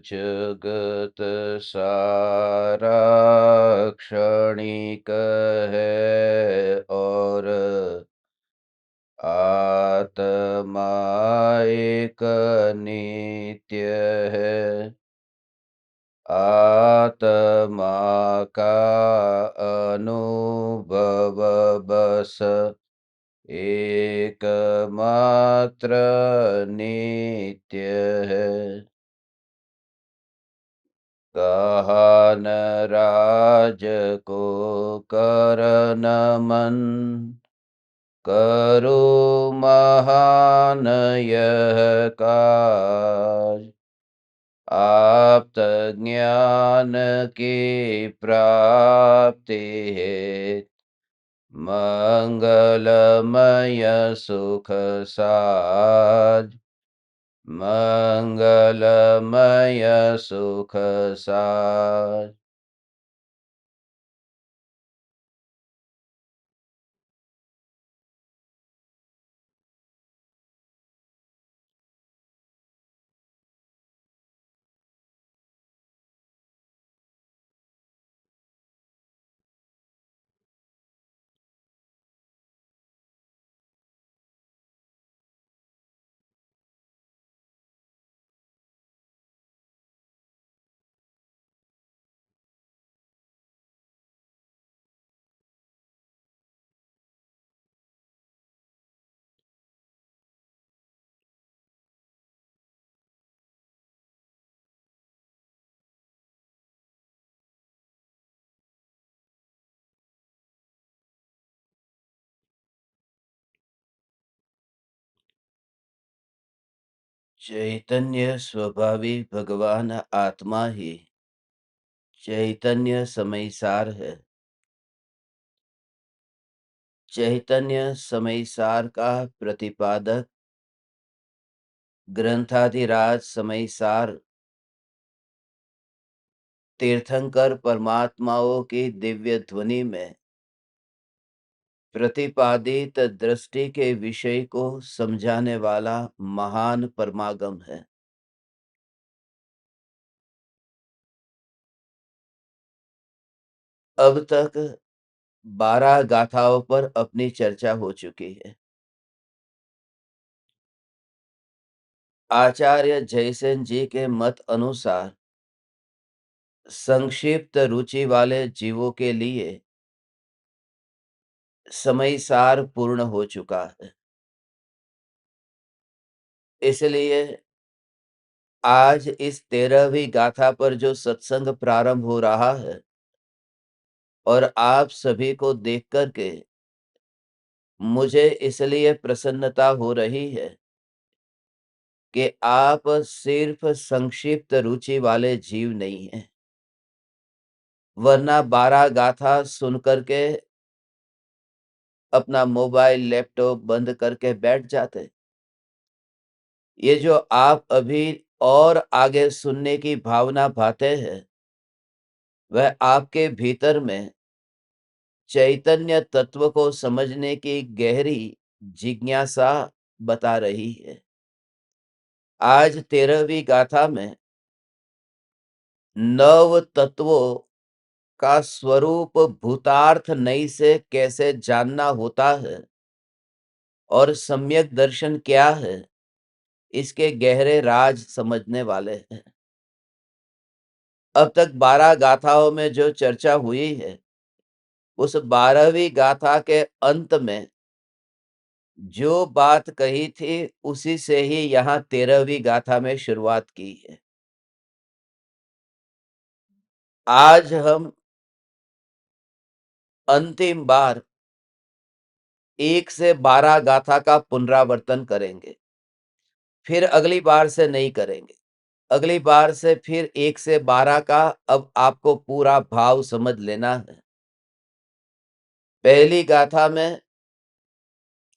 जगत सारा क्षणिक है और आत्मा एक नित्य है। आत्मा का अनुभव बस एकमात्र नित्य है। कहा न राज को कर नमन, करो महान यह काज। आप्त ज्ञान की प्राप्ति हेतु मंगलमय सुख साज। मंगलमय सुख साज। चैतन्य स्वभावी भगवान आत्मा ही चैतन्य समयसार है। चैतन्य समयसार का प्रतिपादक ग्रंथाधिराज समयसार तीर्थंकर परमात्माओं की दिव्य ध्वनि में प्रतिपादित दृष्टि के विषय को समझाने वाला महान परमागम है। अब तक 12 गाथाओं पर अपनी चर्चा हो चुकी है। आचार्य जयसेन जी के मत अनुसार संक्षिप्त रुचि वाले जीवों के लिए समयसार पूर्ण हो चुका है। इसलिए आज इस 13वीं गाथा पर जो सत्संग प्रारंभ हो रहा है और आप सभी को देख कर के मुझे इसलिए प्रसन्नता हो रही है कि आप सिर्फ संक्षिप्त रुचि वाले जीव नहीं हैं। वरना 12 गाथा सुन कर के अपना मोबाइल, लैपटॉप बंद करके बैठ जाते। ये जो आप अभी और आगे सुनने की भावना भाते हैं, वह आपके भीतर में चैतन्य तत्व को समझने की गहरी जिज्ञासा बता रही है। आज 13वीं गाथा में नव तत्वों का स्वरूप भूतार्थ नई से कैसे जानना होता है और सम्यक दर्शन क्या है, इसके गहरे राज समझने वाले हैं। अब तक 12 गाथाओं में जो चर्चा हुई है, उस 12वीं गाथा के अंत में जो बात कही थी, उसी से ही यहाँ 13वीं गाथा में शुरुआत की है। आज हम अंतिम बार 1 से 12 गाथा का पुनरावर्तन करेंगे। फिर अगली बार से नहीं करेंगे। अगली बार से फिर 1 से 12 का अब आपको पूरा भाव समझ लेना है। पहली गाथा में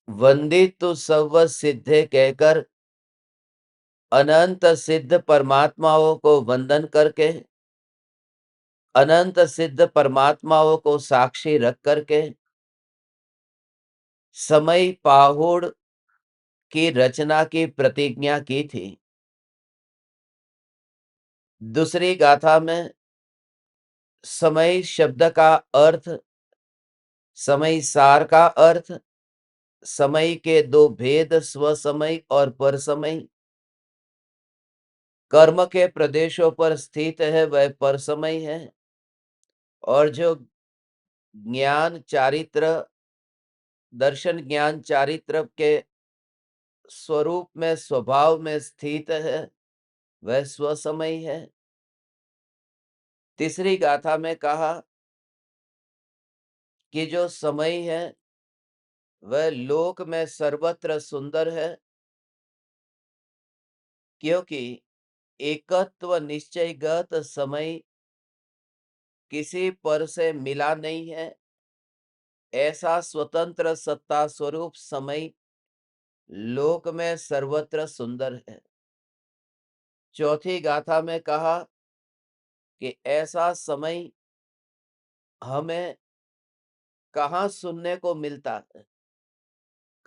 वंदितु सव्व सिद्धे कहकर अनंत सिद्ध परमात्माओं को वंदन करके, अनंत सिद्ध परमात्माओं को साक्षी रख करके समय पाहुड़ की रचना की प्रतिज्ञा की थी। दूसरी गाथा में समय शब्द का अर्थ, समय सार का अर्थ, समय के दो भेद, स्वसमय और परसमय, कर्म के प्रदेशों पर स्थित है वह परसमय है, और जो ज्ञान चारित्र, दर्शन ज्ञान चारित्र के स्वरूप में, स्वभाव में स्थित है वह स्वसमय है। तीसरी गाथा में कहा कि जो समय है वह लोक में सर्वत्र सुंदर है, क्योंकि एकत्व निश्चयगत समय किसी पर से मिला नहीं है। ऐसा स्वतंत्र सत्ता स्वरूप समय लोक में सर्वत्र सुंदर है। चौथी गाथा में कहा कि ऐसा समय हमें कहाँ सुनने को मिलता है।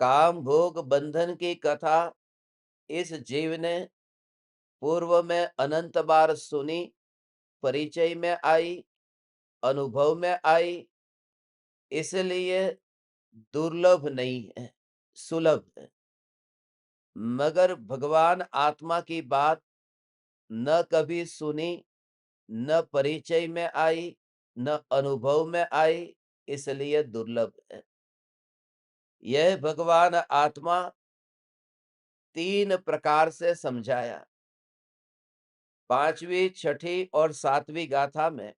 काम भोग बंधन की कथा इस जीव ने पूर्व में अनंत बार सुनी, परिचय में आई, अनुभव में आई, इसलिए दुर्लभ नहीं है, सुलभ है। मगर भगवान आत्मा की बात न कभी सुनी, न परिचय में आई, न अनुभव में आई, इसलिए दुर्लभ है। यह भगवान आत्मा तीन प्रकार से समझाया। पांचवी, छठी और सातवीं गाथा में,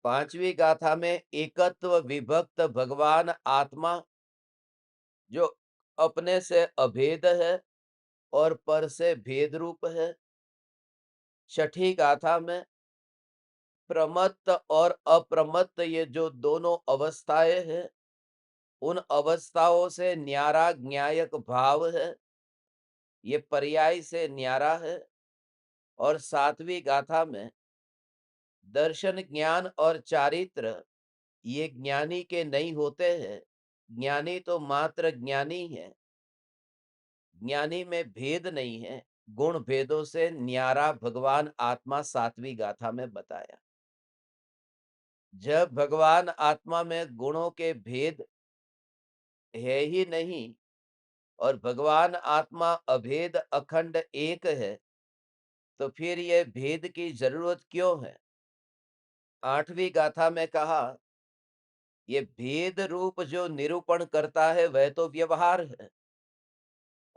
पांचवी गाथा में एकत्व विभक्त भगवान आत्मा जो अपने से अभेद है और पर से भेद रूप है। छठी गाथा में प्रमत्त और अप्रमत्त, ये जो दोनों अवस्थाएं हैं, उन अवस्थाओं से न्यारा ज्ञायक भाव है, ये पर्याय से न्यारा है। और सातवीं गाथा में दर्शन ज्ञान और चारित्र ये ज्ञानी के नहीं होते हैं, ज्ञानी तो मात्र ज्ञानी है, ज्ञानी में भेद नहीं है। गुण भेदों से न्यारा भगवान आत्मा सातवीं गाथा में बताया। जब भगवान आत्मा में गुणों के भेद है ही नहीं और भगवान आत्मा अभेद अखंड एक है, तो फिर यह भेद की जरूरत क्यों है। आठवीं गाथा में कहा ये भेद रूप जो निरूपण करता है वह तो व्यवहार है,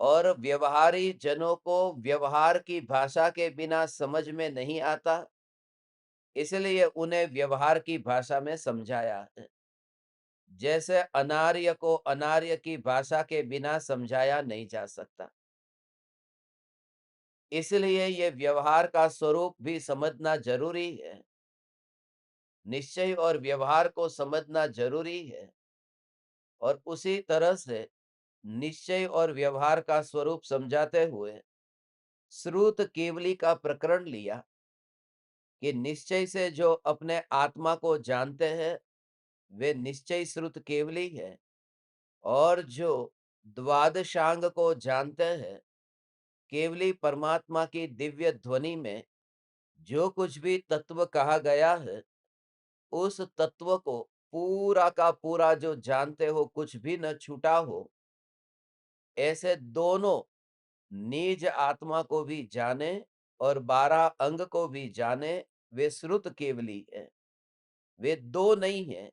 और व्यवहारी जनों को व्यवहार की भाषा के बिना समझ में नहीं आता, इसलिए उन्हें व्यवहार की भाषा में समझाया है। जैसे अनार्य को अनार्य की भाषा के बिना समझाया नहीं जा सकता, इसलिए ये व्यवहार का स्वरूप भी समझना जरूरी है। निश्चय और व्यवहार को समझना जरूरी है, और उसी तरह से निश्चय और व्यवहार का स्वरूप समझाते हुए श्रुत केवली का प्रकरण लिया कि निश्चय से जो अपने आत्मा को जानते हैं वे निश्चय श्रुत केवली है, और जो द्वादशांग को जानते हैं, केवली परमात्मा की दिव्य ध्वनि में जो कुछ भी तत्व कहा गया है, उस तत्व को पूरा का पूरा जो जानते हो, कुछ भी न छूटा हो, ऐसे दोनों निज आत्मा को भी जाने और 12 अंग को भी जाने, वे श्रुत केवली है। वे दो नहीं है।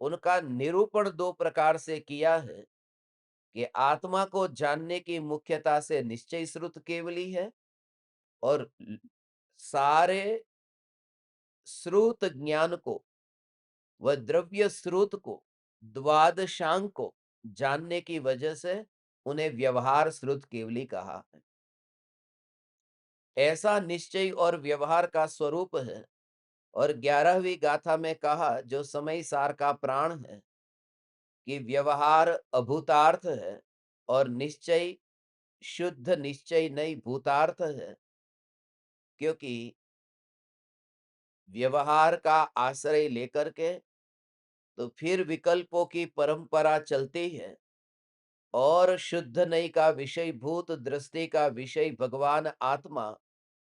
उनका निरूपण दो प्रकार से किया है कि आत्मा को जानने की मुख्यता से निश्चय श्रुत केवली है, और सारे श्रुत ज्ञान को व द्रव्य स्रोत को, द्वादशांग को जानने की वजह से उन्हें व्यवहार श्रुत केवली कहा है। ऐसा निश्चय और व्यवहार का स्वरूप है। और 11वीं गाथा में कहा जो समय सार का प्राण है कि व्यवहार अभूतार्थ है और निश्चय शुद्ध निश्चय नहीं भूतार्थ है, क्योंकि व्यवहार का आश्रय लेकर के तो फिर विकल्पों की परंपरा चलती है, और शुद्ध नहीं का विषय भूत दृष्टि का विषय भगवान आत्मा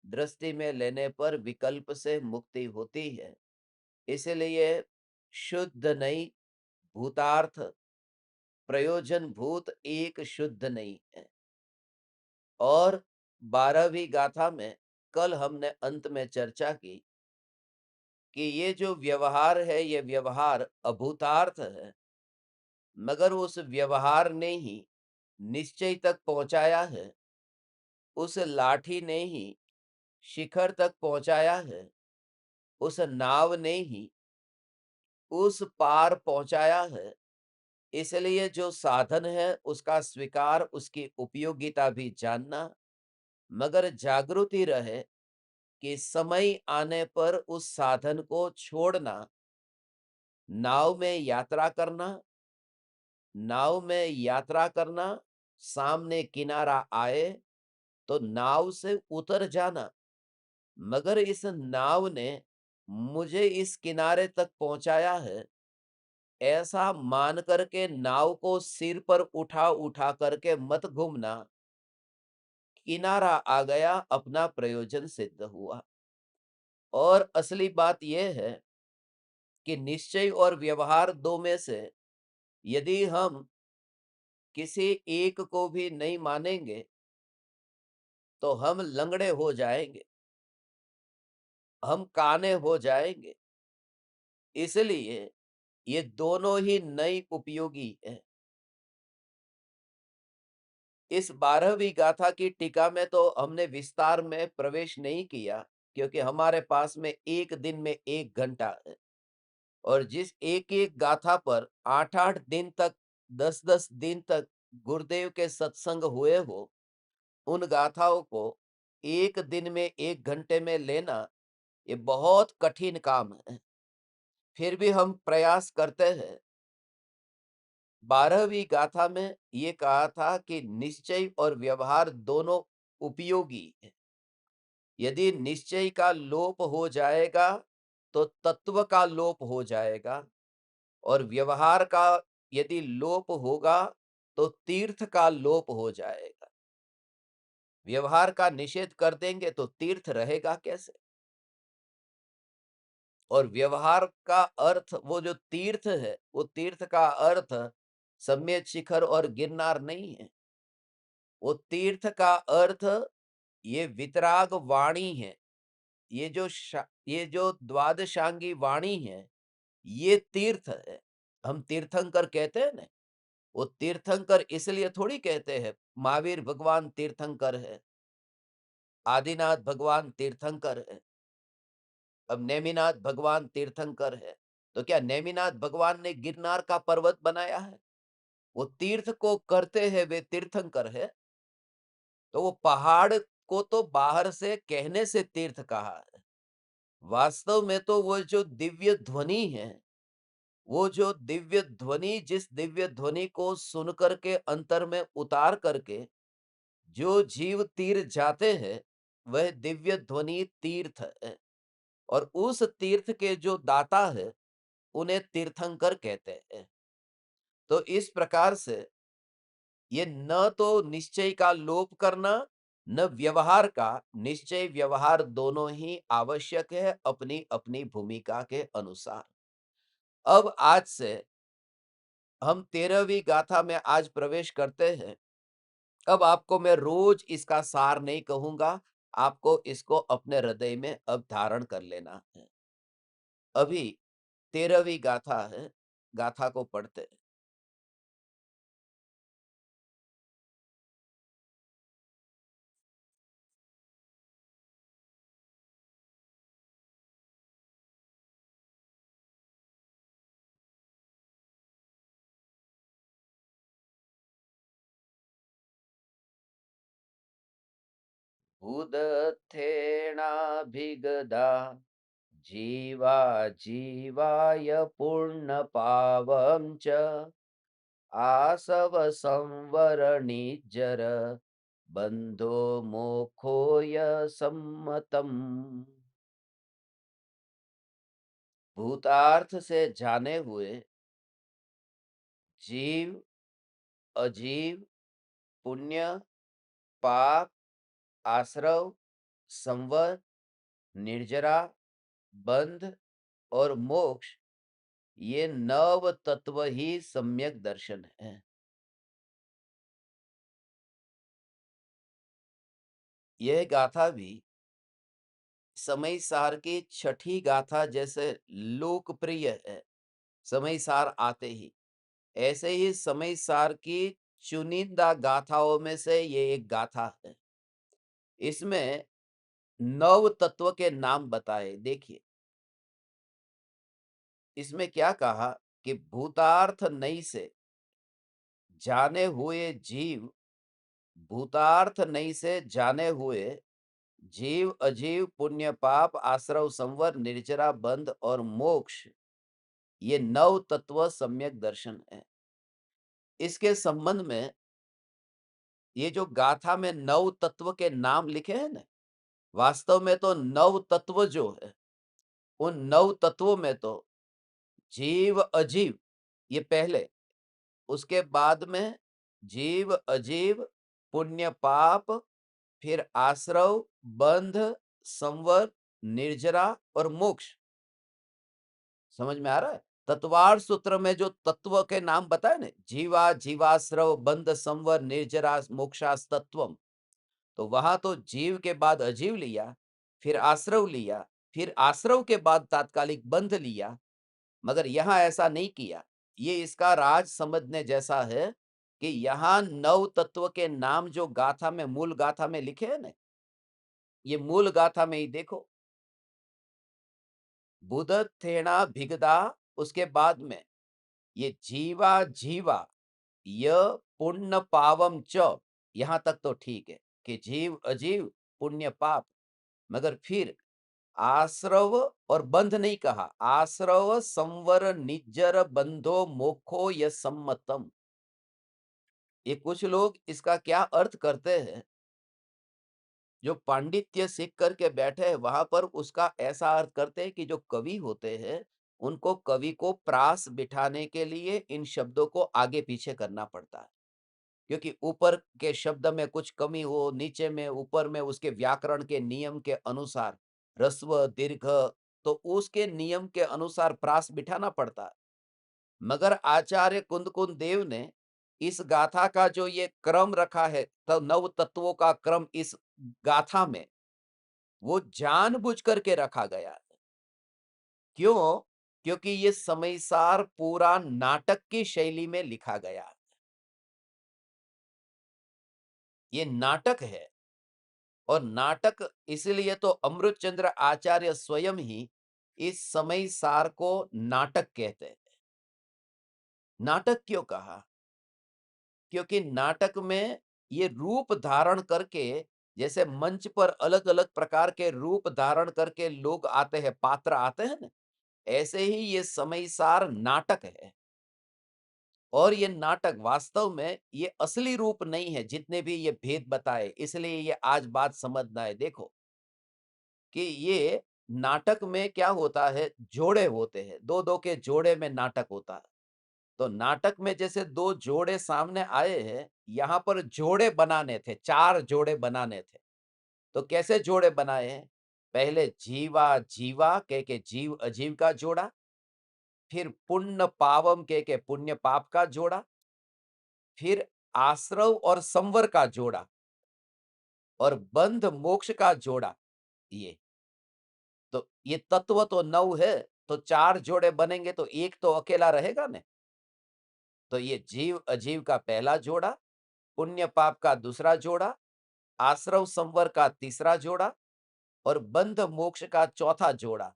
दृष्टि में लेने पर विकल्प से मुक्ति होती है। इसलिए शुद्ध नहीं, भूतार्थ प्रयोजन भूत एक शुद्ध नहीं है। और 12वीं गाथा में कल हमने अंत में चर्चा की कि ये जो व्यवहार है, ये व्यवहार अभूतार्थ है, मगर उस व्यवहार ने ही निश्चय तक पहुंचाया है, उस लाठी ने ही शिखर तक पहुंचाया है, उस नाव ने ही उस पार पहुंचाया है। इसलिए जो साधन है उसका स्वीकार, उसकी उपयोगिता भी जानना, मगर जागृति रहे कि समय आने पर उस साधन को छोड़ना। नाव में यात्रा करना, नाव में यात्रा करना, सामने किनारा आए तो नाव से उतर जाना, मगर इस नाव ने मुझे इस किनारे तक पहुंचाया है, ऐसा मान करके नाव को सिर पर उठा उठा करके मत घूमना। किनारा आ गया, अपना प्रयोजन सिद्ध हुआ। और असली बात यह है कि निश्चय और व्यवहार दो में से यदि हम किसी एक को भी नहीं मानेंगे तो हम लंगड़े हो जाएंगे, हम काने हो जाएंगे। इसलिए ये दोनों ही नई उपयोगी है। इस 12वीं गाथा की टीका में तो हमने विस्तार में प्रवेश नहीं किया, क्योंकि हमारे पास में एक दिन में 1 घंटा है। और जिस एक एक गाथा पर 8-8 दिन तक, 10-10 दिन तक गुरुदेव के सत्संग हुए हो, उन गाथाओं को एक दिन में 1 घंटे में लेना ये बहुत कठिन काम है। फिर भी हम प्रयास करते हैं। 12वीं गाथा में ये कहा था कि निश्चय और व्यवहार दोनों उपयोगी है। यदि निश्चय का लोप हो जाएगा तो तत्व का लोप हो जाएगा, और व्यवहार का यदि लोप होगा तो तीर्थ का लोप हो जाएगा। व्यवहार का निषेध कर देंगे तो तीर्थ रहेगा कैसे? और व्यवहार का अर्थ, वो जो तीर्थ है, वो तीर्थ का अर्थ सम्यक शिखर और गिरनार नहीं है। वो तीर्थ का अर्थ ये वितराग वाणी है। ये जो द्वादशांगी वाणी है, ये तीर्थ है। हम तीर्थंकर कहते हैं ना, वो तीर्थंकर इसलिए थोड़ी कहते हैं महावीर भगवान तीर्थंकर है, आदिनाथ भगवान तीर्थंकर है, अब नेमिनाथ भगवान तीर्थंकर है। तो क्या नेमिनाथ भगवान ने गिरनार का पर्वत बनाया है? वो तीर्थ को करते हैं, वे तीर्थंकर है। तो वो पहाड़ को तो बाहर से कहने से तीर्थ कहा है, वास्तव में तो वो जो दिव्य ध्वनि है, वो जो दिव्य ध्वनि, जिस दिव्य ध्वनि को सुन करके अंतर में उतार करके जो जीव तीर जाते हैं, वह दिव्य ध्वनि तीर्थ है। और उस तीर्थ के जो दाता है, उन्हें तीर्थंकर कहते हैं। तो इस प्रकार से ये न तो निश्चय का लोप करना, न व्यवहार का। निश्चय व्यवहार दोनों ही आवश्यक है अपनी अपनी भूमिका के अनुसार। अब आज से हम 13वीं गाथा में आज प्रवेश करते हैं। अब आपको मैं रोज इसका सार नहीं कहूंगा, आपको इसको अपने हृदय में अब धारण कर लेना है। अभी 13वीं गाथा है, गाथा को पढ़ते हैं। उदथेणाभिगदा जीवा जीवाय पूर्णपावं च आसव संवरणिज्जर बंधो मोक्षोय सम्मतम्। भूतार्थ से जाने हुए जीव, अजीव, पुण्य, पाप, आश्रव, संवर, निर्जरा, बंध और मोक्ष, ये नव तत्व ही सम्यक दर्शन है। यह गाथा भी समय सार की छठी गाथा जैसे लोकप्रिय है, समय सार आते ही। ऐसे ही समय सार की चुनिंदा गाथाओं में से ये एक गाथा है। इसमें नव तत्व के नाम बताए। देखिए, इसमें क्या कहा कि भूतार्थ नई से जाने हुए जीव, भूतार्थ नई से जाने हुए जीव अजीव, पुण्य पाप, आश्रव, संवर, निर्जरा, बंध और मोक्ष, ये नव तत्व सम्यक दर्शन है। इसके संबंध में ये जो गाथा में नव तत्व के नाम लिखे हैं ना, वास्तव में तो नव तत्व जो है, उन नव तत्वों में तो जीव अजीव ये पहले, उसके बाद में जीव अजीव, पुण्य पाप, फिर आश्रव, बंध, संवर, निर्जरा और मोक्ष। समझ में आ रहा है? तत्वार सूत्र में जो तत्व के नाम बताए ना, जीवा, जीवाश्रव, बंध, संवर, निर्जरा, मोक्षास तत्वम, तो वहां तो जीव के बाद अजीव लिया, फिर आश्रव लिया, फिर आश्रव के बाद तात्कालिक बंध लिया। मगर यहां ऐसा नहीं किया। ये इसका राज समझने जैसा है कि यहां नव तत्व के नाम जो गाथा में, मूल गाथा में लिखे हैं ना, ये मूल गाथा में ही देखो, बुध थेना भिगदा, उसके बाद में ये जीवा जीवा, य पुण्य पावम च, यहां तक तो ठीक है कि जीव अजीव, पुण्य पाप। मगर फिर आश्रव और बंध नहीं कहा, आश्रव, संवर, निज्जर, बंधो, मोखो य सम्मतम। ये कुछ लोग इसका क्या अर्थ करते हैं, जो पांडित्य सीख करके बैठे हैं वहां पर उसका ऐसा अर्थ करते हैं कि जो कवि होते हैं उनको कवि को प्रास बिठाने के लिए इन शब्दों को आगे पीछे करना पड़ता है, क्योंकि ऊपर के शब्द में कुछ कमी हो, नीचे में, ऊपर में उसके व्याकरण के नियम के अनुसार ह्रस्व दीर्घ, तो उसके नियम के अनुसार प्रास बिठाना पड़ता है। मगर आचार्य कुंद देव ने इस गाथा का जो ये क्रम रखा है, तो नव तत्वों का क्रम इस गाथा में वो जानबूझ करके रखा गया है। क्यों? क्योंकि ये समयसार पूरा नाटक की शैली में लिखा गया है। ये नाटक है, और नाटक इसलिए तो अमृतचंद्र आचार्य स्वयं ही इस समय सार को नाटक कहते हैं। नाटक क्यों कहा? क्योंकि नाटक में ये रूप धारण करके, जैसे मंच पर अलग अलग प्रकार के रूप धारण करके लोग आते हैं, पात्र आते हैं ना, ऐसे ही ये समय सार नाटक है। और ये नाटक वास्तव में ये असली रूप नहीं है, जितने भी ये भेद बताए। इसलिए ये आज बात समझना है। देखो कि ये नाटक में क्या होता है, जोड़े होते हैं, दो दो के जोड़े में नाटक होता है। तो नाटक में जैसे दो जोड़े सामने आए हैं, यहाँ पर जोड़े बनाने थे, चार जोड़े बनाने थे। तो कैसे जोड़े बनाए हैं? पहले जीवा जीवा कह के जीव अजीव का जोड़ा, फिर पुण्य पावम कह के पुण्य पाप का जोड़ा, फिर आश्रव और संवर का जोड़ा, और बंध मोक्ष का जोड़ा। ये तो ये तत्व तो 9 है, तो चार जोड़े बनेंगे तो एक तो अकेला रहेगा ना। तो ये जीव अजीव का पहला जोड़ा, पुण्य पाप का दूसरा जोड़ा, आश्रव संवर का तीसरा जोड़ा, और बंध मोक्ष का चौथा जोड़ा।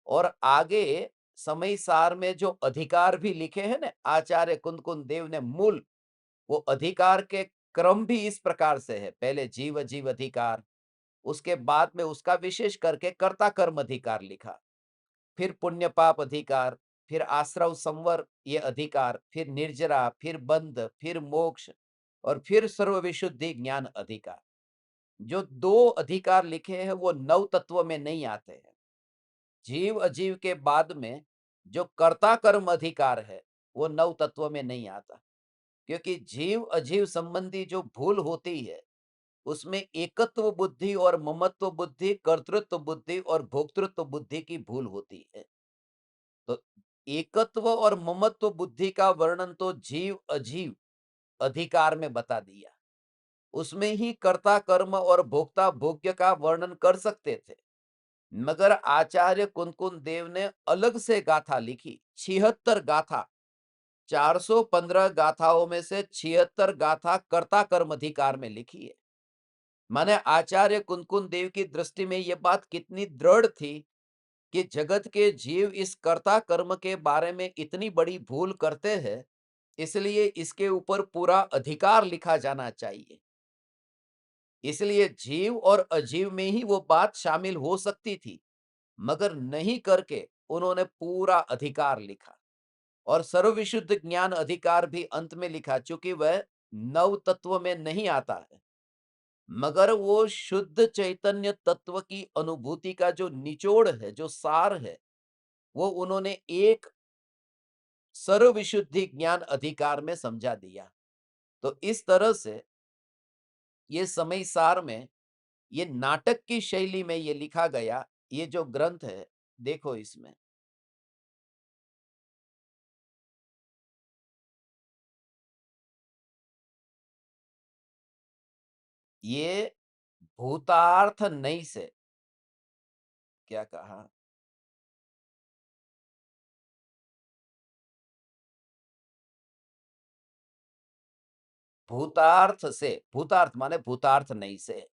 और आगे समय सार में जो अधिकार भी लिखे हैं ना आचार्य कुंद देव ने, मूल वो अधिकार के क्रम भी इस प्रकार से है। पहले जीव अजीव अधिकार, उसके बाद में उसका विशेष करके कर्ता कर्म अधिकार लिखा, फिर पुण्य पाप अधिकार, फिर आश्रव संवर ये अधिकार, फिर निर्जरा, फिर बंध, फिर मोक्ष, और फिर सर्व विशुद्धि ज्ञान अधिकार। जो दो अधिकार लिखे हैं वो नव तत्व में नहीं आते हैं। जीव अजीव के बाद में जो कर्ता कर्म अधिकार है वो नव तत्व में नहीं आता, क्योंकि जीव अजीव संबंधी जो भूल होती है उसमें एकत्व बुद्धि और ममत्व बुद्धि, कर्तृत्व बुद्धि और भोक्तृत्व बुद्धि की भूल होती है। तो एकत्व और ममत्व बुद्धि का वर्णन तो जीव अजीव अधिकार में बता दिया। उसमें ही कर्ता कर्म और भोक्ता भोग्य का वर्णन कर सकते थे। मगर आचार्य कुंतकुंत देव ने अलग से गाथा लिखी, 76 गाथा। 415 गाथाओं में से 76 गाथा कर्ता कर्म अधिकार में लिखी है। माने आचार्य कुंतकुंत देव की दृष्टि में यह बात कितनी दृढ़ थी कि जगत के जीव इस कर्ता कर्म के बारे में इतनी बड़ी भूल करते हैं, इसलिए इसके ऊपर पूरा अधिकार लिखा जाना चाहिए। इसलिए जीव और अजीव में ही वो बात शामिल हो सकती थी, मगर नहीं करके उन्होंने पूरा अधिकार लिखा। और सर्वविशुद्ध ज्ञान अधिकार भी अंत में लिखा, चूंकि वह नव तत्व में नहीं आता है, मगर वो शुद्ध चैतन्य तत्व की अनुभूति का जो निचोड़ है, जो सार है, वो उन्होंने एक सर्वविशुद्धि ज्ञान अधिकार में समझा दिया। तो इस तरह से ये समय सार में, ये नाटक की शैली में ये लिखा गया, ये जो ग्रंथ है, देखो इसमें ये भूतार्थ नहीं से क्या कहा, भूतार्थ से, भूतार्थ माने भूतार्थ नहीं से,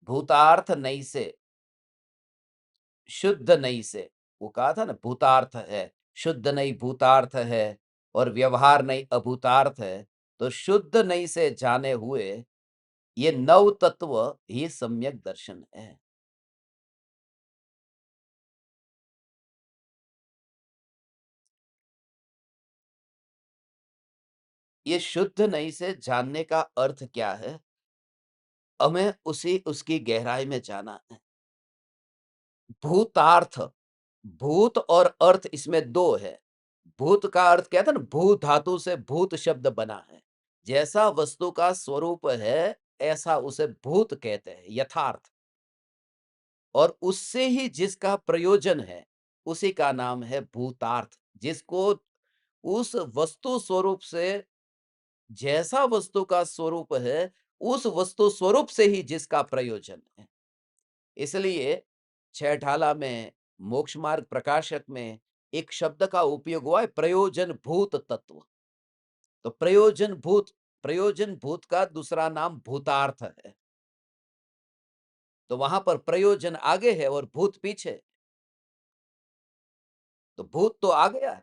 भूतार्थ नहीं से, शुद्ध नहीं से। वो कहा था ना, भूतार्थ है, शुद्ध नहीं भूतार्थ है, और व्यवहार नहीं अभूतार्थ है। तो शुद्ध नहीं से जाने हुए ये नव तत्व ही सम्यक दर्शन है। ये शुद्ध नहीं से जानने का अर्थ क्या है, हमें उसी उसकी गहराई में जाना है। भूतार्थ, भूत और अर्थ इसमें दो है। भूत का अर्थ क्या था ना, भू धातु से भूत शब्द बना है। जैसा वस्तु का स्वरूप है, ऐसा उसे भूत कहते हैं, यथार्थ। और उससे ही जिसका प्रयोजन है, उसी का नाम है भूतार्थ। जिसको उस वस्तु स्वरूप से, जैसा वस्तु का स्वरूप है, उस वस्तु स्वरूप से ही जिसका प्रयोजन है। इसलिए छह ढाला में, मोक्ष मार्ग प्रकाशक में एक शब्द का उपयोग हुआ है, प्रयोजन भूत तत्व। तो प्रयोजन भूत का दूसरा नाम भूतार्थ है। तो वहां पर प्रयोजन आगे है और भूत पीछे। तो भूत तो आ गया है,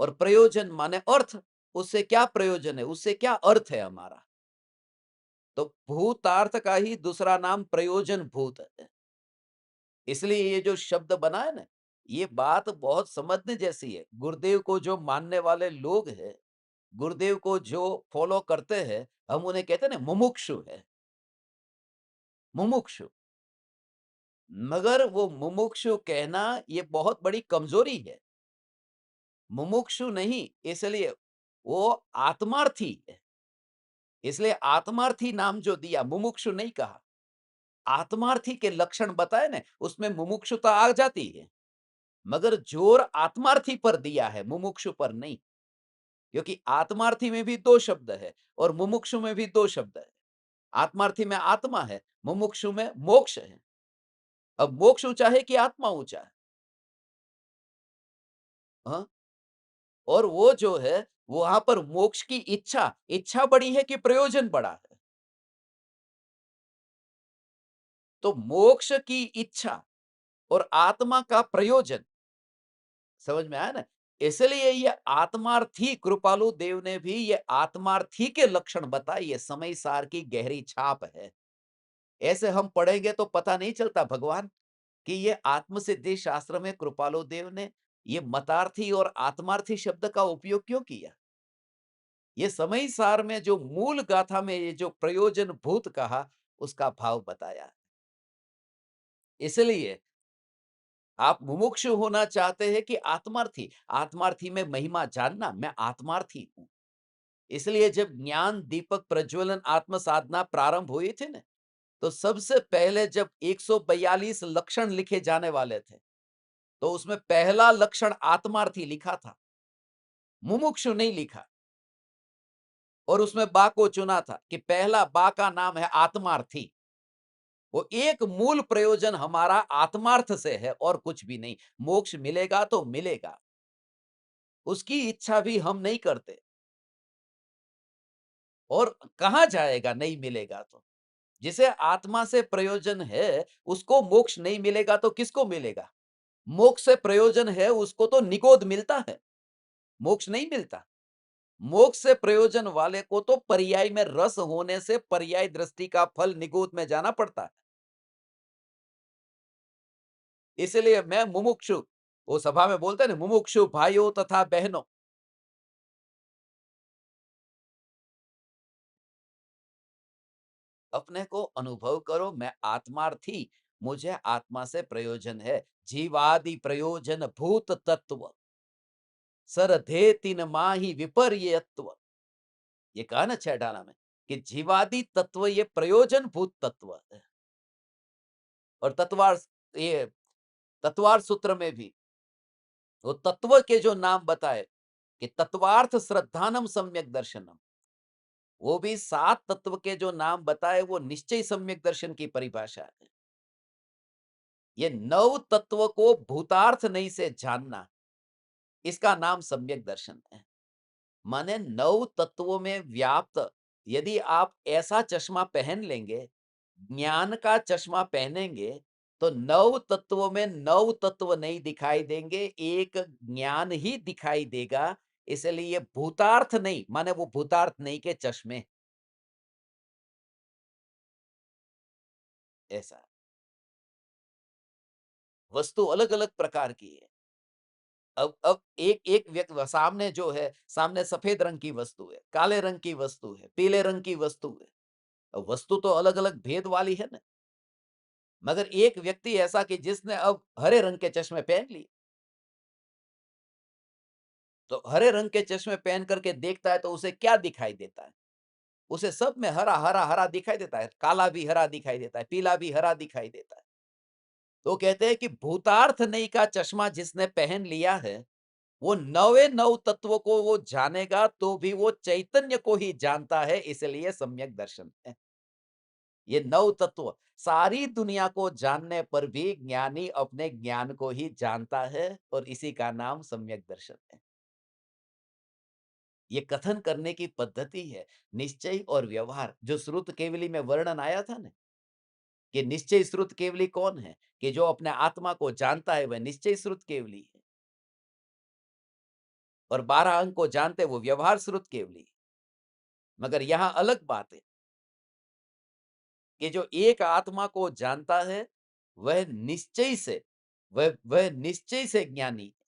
और प्रयोजन माने अर्थ। उससे क्या प्रयोजन है, उससे क्या अर्थ है हमारा। तो भूतार्थ का ही दूसरा नाम प्रयोजन भूत है। इसलिए ये जो शब्द बना है ना, ये बात बहुत समझने जैसी है। गुरुदेव को जो मानने वाले लोग हैं, गुरुदेव को जो फॉलो करते हैं, हम उन्हें कहते हैं ना मुमुक्षु है, मुमुक्षु। मगर वो मुमुक्षु कहना ये बहुत बड़ी कमजोरी है। मुमुक्षु नहीं, इसलिए वो आत्मार्थी है। इसलिए आत्मार्थी नाम जो दिया, मुमुक्षु नहीं कहा। आत्मार्थी के लक्षण बताए ना, उसमें मुमुक्षुता आ जाती है। मगर जोर आत्मार्थी पर दिया है, मुमुक्षु पर नहीं। क्योंकि आत्मार्थी में भी दो शब्द है और मुमुक्षु में भी दो शब्द है। आत्मार्थी में आत्मा है, मुमुक्षु में मोक्ष है। अब मोक्ष ऊंचा है कि आत्मा ऊंचा है? हाँ? और वो जो है, वहां पर मोक्ष की इच्छा, इच्छा बड़ी है कि प्रयोजन बड़ा है? तो मोक्ष की इच्छा और आत्मा का प्रयोजन, समझ में आया ना? इसलिए ये आत्मार्थी, कृपालु देव ने भी ये आत्मार्थी के लक्षण बताए। ये समय सार की गहरी छाप है। ऐसे हम पढ़ेंगे तो पता नहीं चलता भगवान कि ये आत्मसिद्धि शास्त्र में कृपालु देव ने ये मतार्थी और आत्मार्थी शब्द का उपयोग क्यों किया। ये समय सार में जो मूल गाथा में ये जो प्रयोजन भूत कहा, उसका भाव बताया। इसलिए आप मुमुक्षु होना चाहते हैं कि आत्मार्थी? आत्मार्थी में महिमा जानना, मैं आत्मार्थी हूं। इसलिए जब ज्ञान दीपक प्रज्वलन आत्म साधना प्रारंभ हुई थी ना, तो सबसे पहले जब 142 लक्षण लिखे जाने वाले थे, तो उसमें पहला लक्षण आत्मार्थी लिखा था, मुमुक्षु नहीं लिखा। और उसमें बा को चुना था कि पहला बा का नाम है आत्मार्थी। वो एक मूल प्रयोजन हमारा आत्मार्थ से है और कुछ भी नहीं। मोक्ष मिलेगा तो मिलेगा, उसकी इच्छा भी हम नहीं करते। और कहां जाएगा नहीं मिलेगा तो? जिसे आत्मा से प्रयोजन है उसको मोक्ष नहीं मिलेगा तो किसको मिलेगा? मोक्ष से प्रयोजन है उसको तो निगोद मिलता है, मोक्ष नहीं मिलता। मोक्ष से प्रयोजन वाले को तो पर्याय में रस होने से पर्याय दृष्टि का फल निगोद में जाना पड़ता है। इसलिए मैं मुमुक्षु, वो सभा में बोलते हैं ना, मुमुक्षु भाइयों तथा बहनों, अपने को अनुभव करो, मैं आत्मार्थी, मुझे आत्मा से प्रयोजन है। जीवादि प्रयोजन भूत तत्व सरधे तीन माही विपर्यत्व, ये कहा ना 6 डाला में कि जीवादि तत्व ये प्रयोजन भूत तत्व है। और ये तत्वार सूत्र में भी वो तत्व के जो नाम बताए कि तत्वार्थ श्रद्धानम सम्यक दर्शनम, वो भी 7 तत्व के जो नाम बताए वो निश्चय सम्यक दर्शन की परिभाषा है। ये 9 तत्व को भूतार्थ नहीं से जानना, इसका नाम सम्यक दर्शन है। माने 9 तत्वों में व्याप्त, यदि आप ऐसा चश्मा पहन लेंगे, ज्ञान का चश्मा पहनेंगे, तो 9 तत्वों में 9 तत्व नहीं दिखाई देंगे, एक ज्ञान ही दिखाई देगा। इसलिए भूतार्थ नहीं, माने वो भूतार्थ नहीं के चश्मे, ऐसा। वस्तु अलग-अलग प्रकार की है। अब एक एक व्यक्ति सामने जो है, सामने सफेद रंग की वस्तु है, काले रंग की वस्तु है, पीले रंग की वस्तु है। अब वस्तु तो अलग-अलग भेद वाली है ना, मगर एक व्यक्ति ऐसा कि जिसने अब हरे रंग के चश्मे पहन लिए, तो हरे रंग के चश्मे पहन करके देखता है तो उसे क्या दिखाई देता है? उसे सब में हरा, हरा, हरा दिखाई देता है, काला भी हरा दिखाई देता है, पीला भी हरा दिखाई देता है। तो कहते हैं कि भूतार्थ नहीं का चश्मा जिसने पहन लिया है, वो नवे 9 तत्वों को वो जानेगा तो भी वो चैतन्य को ही जानता है, इसलिए सम्यक दर्शन है। ये 9 तत्व सारी दुनिया को जानने पर भी ज्ञानी अपने ज्ञान को ही जानता है और इसी का नाम सम्यक दर्शन है। ये कथन करने की पद्धति है, निश्चय और व्यवहार। जो श्रुत केवली में वर्णन आया था ना, कि निश्चय श्रुत केवली कौन है? कि जो अपने आत्मा को जानता है वह निश्चय श्रुत केवली है। और 12 अंग को जानते वो व्यवहार श्रुत केवली है। मगर यहाँ अलग बात है कि जो एक आत्मा को जानता है वह निश्चय से, वह निश्चय से ज्ञानी है।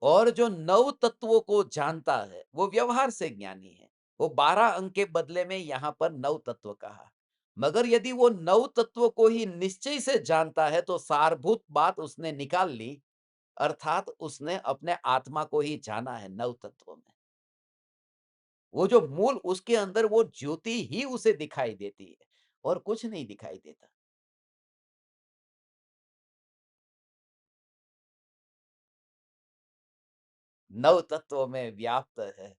और जो 9 तत्वों को जानता है वो व्यवहार से ज्ञानी है। वो 12 अंक के बदले में यहाँ पर 9 तत्व कहा। मगर यदि वो 9 तत्वों को ही निश्चय से जानता है तो सारभूत बात उसने निकाल ली, अर्थात उसने अपने आत्मा को ही जाना है 9 तत्वों में। वो जो मूल उसके अंदर वो ज्योति ही उसे दिखाई देती है और कुछ नहीं दिखाई देता। 9 तत्वों में व्याप्त है।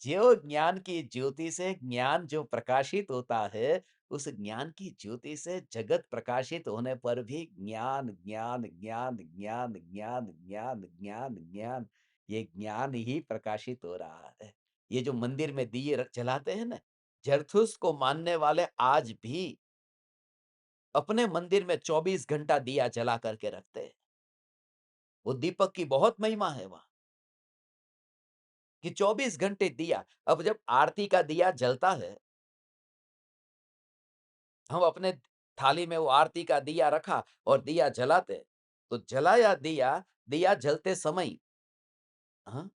जो ज्ञान की ज्योति से ज्ञान जो प्रकाशित होता है, उस ज्ञान की ज्योति से जगत प्रकाशित होने पर भी ज्ञान, ज्ञान, ज्ञान, ज्ञान, ज्ञान, ज्ञान, ज्ञान, ज्ञान, ये ज्ञान ही प्रकाशित हो रहा है। ये जो मंदिर में दिए जलाते हैं ना, जरथुस को मानने वाले आज भी अपने मंदिर में 24 घंटा दिया जला करके रखते हैं। वो दीपक की बहुत महिमा है वहाँ, कि 24 घंटे दिया। अब जब आरती का दिया जलता है, हम अपने थाली में वो आरती का दिया रखा और दिया जलाते, तो जलाया दिया, दिया जलते समय, हाँ,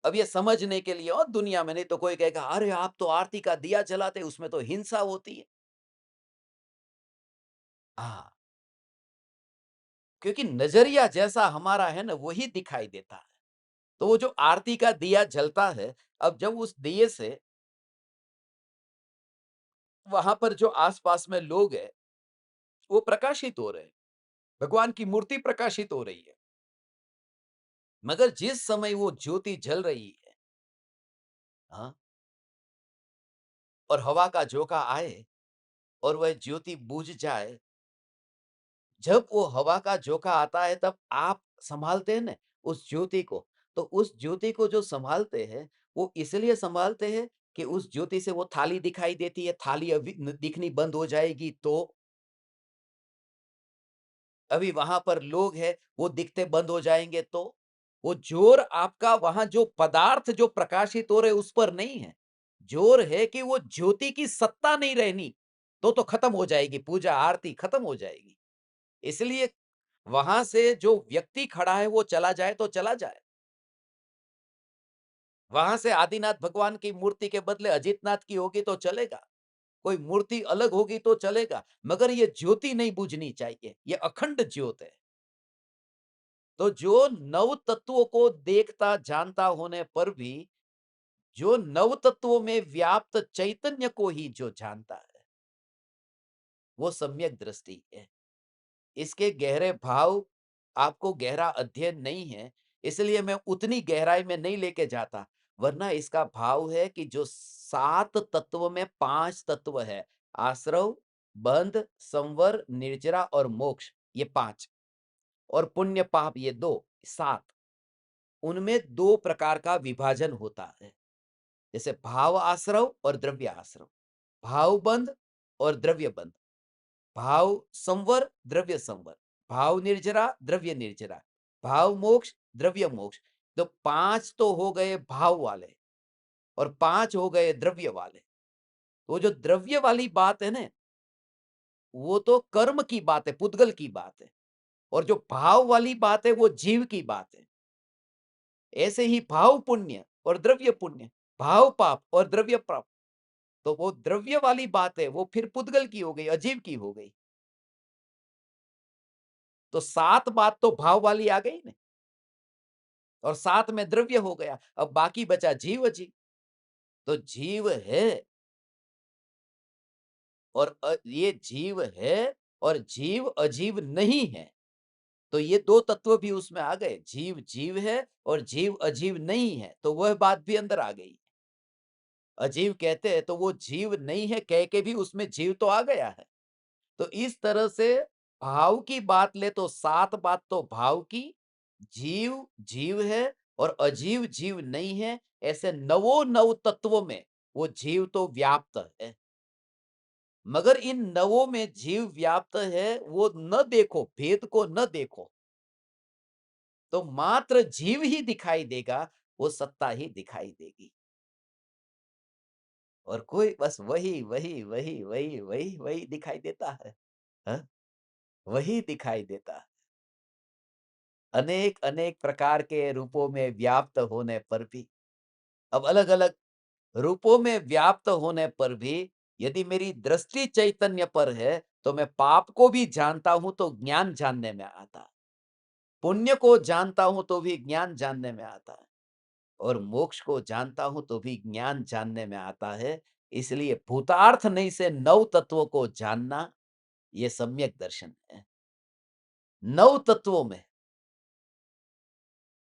अब ये समझने के लिए, और दुनिया में नहीं तो कोई कहेगा अरे आप तो आरती का दिया जलाते, उसमें तो हिंसा होती है। हाँ, क्योंकि नजरिया जैसा हमारा है ना वही दिखाई देता है। तो वो जो आरती का दिया जलता है, अब जब उस दिए से वहां पर जो आसपास में लोग हैं वो प्रकाशित हो रहे हैं, भगवान की मूर्ति प्रकाशित हो रही है। मगर जिस समय वो ज्योति जल रही है, हाँ, और हवा का झोंका आए और वह ज्योति बुझ जाए, जब वो हवा का झोंका आता है तब आप संभालते हैं ना उस ज्योति को। तो उस ज्योति को जो संभालते हैं, वो इसलिए संभालते हैं कि उस ज्योति से वो थाली दिखाई देती है, थाली अभी दिखनी बंद हो जाएगी तो अभी वहां पर लोग हैं, वो दिखते बंद हो जाएंगे तो वो जोर आपका वहां जो पदार्थ जो प्रकाशित हो रहे उस पर नहीं है। जोर है कि वो ज्योति की सत्ता नहीं रहनी, तो खत्म हो जाएगी, पूजा आरती खत्म हो जाएगी। इसलिए वहां से जो व्यक्ति खड़ा है वो चला जाए तो चला जाए। वहां से आदिनाथ भगवान की मूर्ति के बदले अजितनाथ की होगी तो चलेगा, कोई मूर्ति अलग होगी तो चलेगा, मगर ये ज्योति नहीं बुझनी चाहिए, ये अखंड ज्योत है। तो जो नव तत्वों को देखता जानता होने पर भी जो नव तत्वों में व्याप्त चैतन्य को ही जो जानता है, वो सम्यक दृष्टि है। इसके गहरे भाव आपको गहरा अध्ययन नहीं है, इसलिए मैं उतनी गहराई में नहीं लेके जाता। वरना इसका भाव है कि जो 7 तत्व में 5 तत्व है, आश्रव, बंध, संवर, निर्जरा और मोक्ष, ये 5, और पुण्य पाप ये 2, 7। उनमें 2 प्रकार का विभाजन होता है। जैसे भाव आश्रव और द्रव्य आश्रव, भाव बंध और द्रव्य बंध, भाव संवर, द्रव्य संवर, भाव निर्जरा, द्रव्य निर्जरा, भाव मोक्ष, द्रव्य मोक्ष। तो 5 तो हो गए भाव वाले और 5 हो गए द्रव्य वाले। तो जो द्रव्य वाली बात है ना, वो तो कर्म की बात है, पुद्गल की बात है, और जो भाव वाली बात है वो जीव की बात है। ऐसे ही भाव पुण्य और द्रव्य पुण्य, भाव पाप और द्रव्य पाप, तो वो द्रव्य वाली बात है, वो फिर पुद्गल की हो गई, अजीव की हो गई। तो 7 बात तो भाव वाली आ गई ना, और 7 में द्रव्य हो गया, अब बाकी बचा जीव अजीव। तो जीव है और ये जीव है और जीव अजीव नहीं है। तो ये 2 तत्व भी उसमें आ गए, जीव जीव है और जीव अजीव नहीं है, तो वह बात भी अंदर आ गई। अजीव कहते हैं तो वो जीव नहीं है कह के भी उसमें जीव तो आ गया है। तो इस तरह से भाव की बात ले तो 7 बात तो भाव की, जीव जीव है और अजीव जीव नहीं है, ऐसे नवो नव तत्वों में वो जीव तो व्याप्त है। मगर इन नवों में जीव व्याप्त है, वो न देखो, भेद को न देखो, तो मात्र जीव ही दिखाई देगा, वो सत्ता ही दिखाई देगी। और कोई बस वही वही वही वही वही वही दिखाई देता है, हाँ? वही दिखाई देता है। अनेक अनेक प्रकार के रूपों में व्याप्त होने पर भी, अब अलग अलग रूपों में व्याप्त होने पर भी यदि मेरी दृष्टि चैतन्य पर है, तो मैं पाप को भी जानता हूं तो ज्ञान जानने में आता है, पुण्य को जानता हूं तो भी ज्ञान जानने में आता है, और मोक्ष को जानता हूं तो भी ज्ञान जानने में आता है। इसलिए भूतार्थ नहीं से नव तत्वों को जानना, यह सम्यक दर्शन है। नव तत्वों में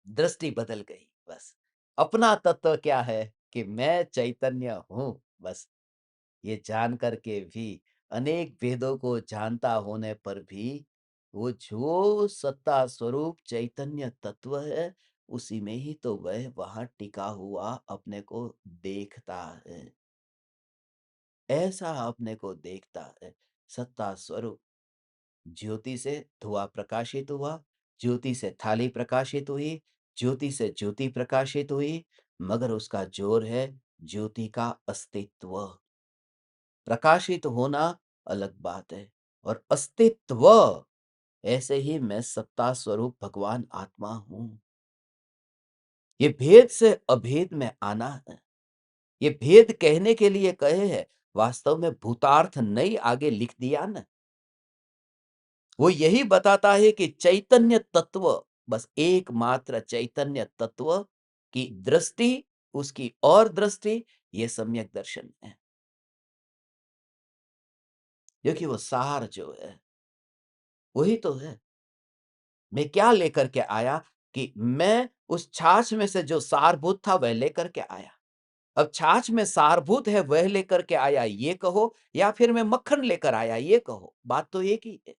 दृष्टि बदल गई, बस अपना तत्व क्या है कि मैं चैतन्य हूं, बस ये जान करके भी, अनेक भेदों को जानता होने पर भी, वो जो सत्ता स्वरूप चैतन्य तत्व है, उसी में ही तो वह वहां टिका हुआ अपने को देखता है, ऐसा अपने को देखता है। सत्ता स्वरूप ज्योति से धुआं प्रकाशित हुआ, ज्योति से थाली प्रकाशित हुई, ज्योति से ज्योति प्रकाशित हुई, मगर उसका जोर है ज्योति का अस्तित्व। प्रकाशित होना अलग बात है, और अस्तित्व, ऐसे ही मैं सत्ता स्वरूप भगवान आत्मा हूं। ये भेद से अभेद में आना है। ये भेद कहने के लिए कहे हैं, वास्तव में भूतार्थ नहीं आगे लिख दिया ना। वो यही बताता है कि चैतन्य तत्व, बस एकमात्र चैतन्य तत्व कि दृष्टि, उसकी और दृष्टि, ये सम्यक दर्शन है। क्योंकि वो सार जो है, वही तो है। मैं क्या लेकर के आया कि मैं उस छाछ में से जो सारभूत था वह लेकर के आया। अब छाछ में सारभूत है वह लेकर के आया ये कहो, या फिर मैं मक्खन लेकर आया ये कहो, बात तो एक ही है।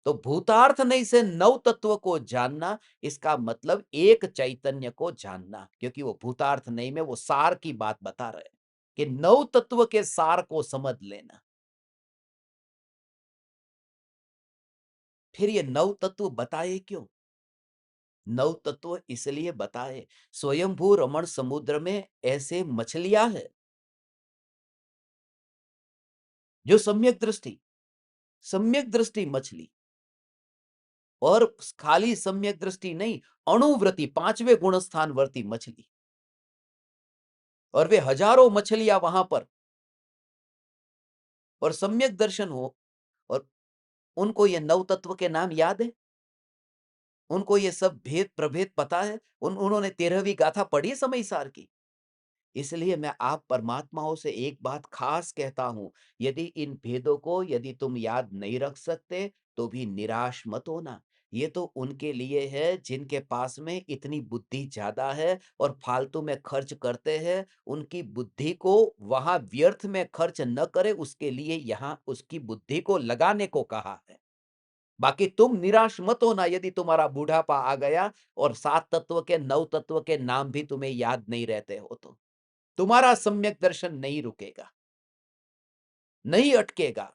तो भूतार्थ नहीं से नव तत्व को जानना, इसका मतलब एक चैतन्य को जानना, क्योंकि वो भूतार्थ नहीं में वो सार की बात बता रहे हैं कि नव तत्व के सार को समझ लेना। फिर ये नव तत्व बताए क्यों? नव तत्व इसलिए बताए, स्वयंभू रमण समुद्र में ऐसे मछलियां हैं जो सम्यक दृष्टि मछली, और खाली सम्यक दृष्टि नहीं, अणुव्रति, पांचवें गुण स्थान वर्ती मछली, और वे हजारों मछलियां वहां पर, और सम्यक दर्शन हो, और उनको ये नव तत्व के नाम याद है, उनको ये सब भेद प्रभेद पता है, उन्होंने 13वीं गाथा पढ़ी समय सार की। इसलिए मैं आप परमात्माओं से एक बात खास कहता हूं, यदि इन भेदों को यदि तुम याद नहीं रख सकते तो भी निराश मत होना। ये तो उनके लिए है जिनके पास में इतनी बुद्धि ज्यादा है और फालतू में खर्च करते हैं। उनकी बुद्धि को वहां व्यर्थ में खर्च न करे, उसके लिए यहाँ उसकी बुद्धि को लगाने को कहा है। बाकी तुम निराश मत होना यदि तुम्हारा बुढ़ापा आ गया और सात तत्व के नौ तत्व के नाम भी तुम्हें याद नहीं रहते हो तो तुम्हारा सम्यक दर्शन नहीं रुकेगा, नहीं अटकेगा।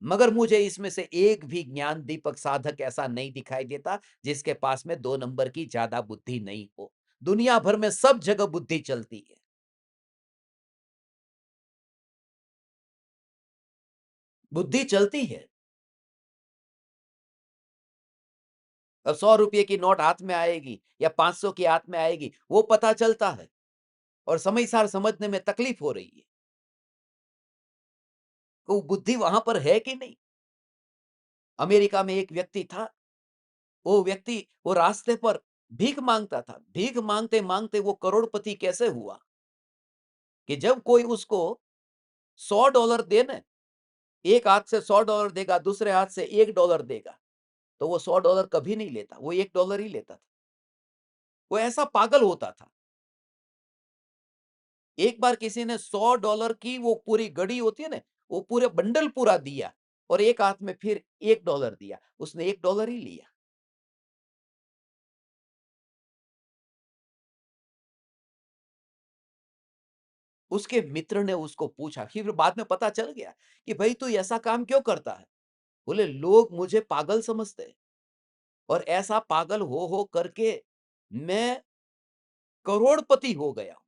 मगर मुझे इसमें से एक भी ज्ञान दीपक साधक ऐसा नहीं दिखाई देता जिसके पास में 2 नंबर की ज्यादा बुद्धि नहीं हो। दुनिया भर में सब जगह बुद्धि चलती है, बुद्धि चलती है। अब 100 रुपये की नोट हाथ में आएगी या 500 की हाथ में आएगी, वो पता चलता है, और समय सार समझने में तकलीफ हो रही है। वो बुद्धि वहां पर है कि नहीं? अमेरिका में एक व्यक्ति था, वो व्यक्ति वो रास्ते पर भीख मांगता था, भीख मांगते मांगते वो करोड़पति कैसे हुआ कि जब कोई उसको $100 देने, एक हाथ से $100 देगा, दूसरे हाथ से $1 देगा, तो वो $100 कभी नहीं लेता, वो $1 ही लेता था। वो ऐसा पागल होता था। एक बार किसी ने $100 की वो पूरी गड़ी होती है ना, वो पूरे बंडल पूरा दिया, और एक हाथ में फिर $1 दिया, उसने $1 ही लिया। उसके मित्र ने उसको पूछा, फिर बाद में पता चल गया कि भाई तू ऐसा काम क्यों करता है? बोले लोग मुझे पागल समझते हैं, और ऐसा पागल हो करके मैं करोड़पति हो गया हूं,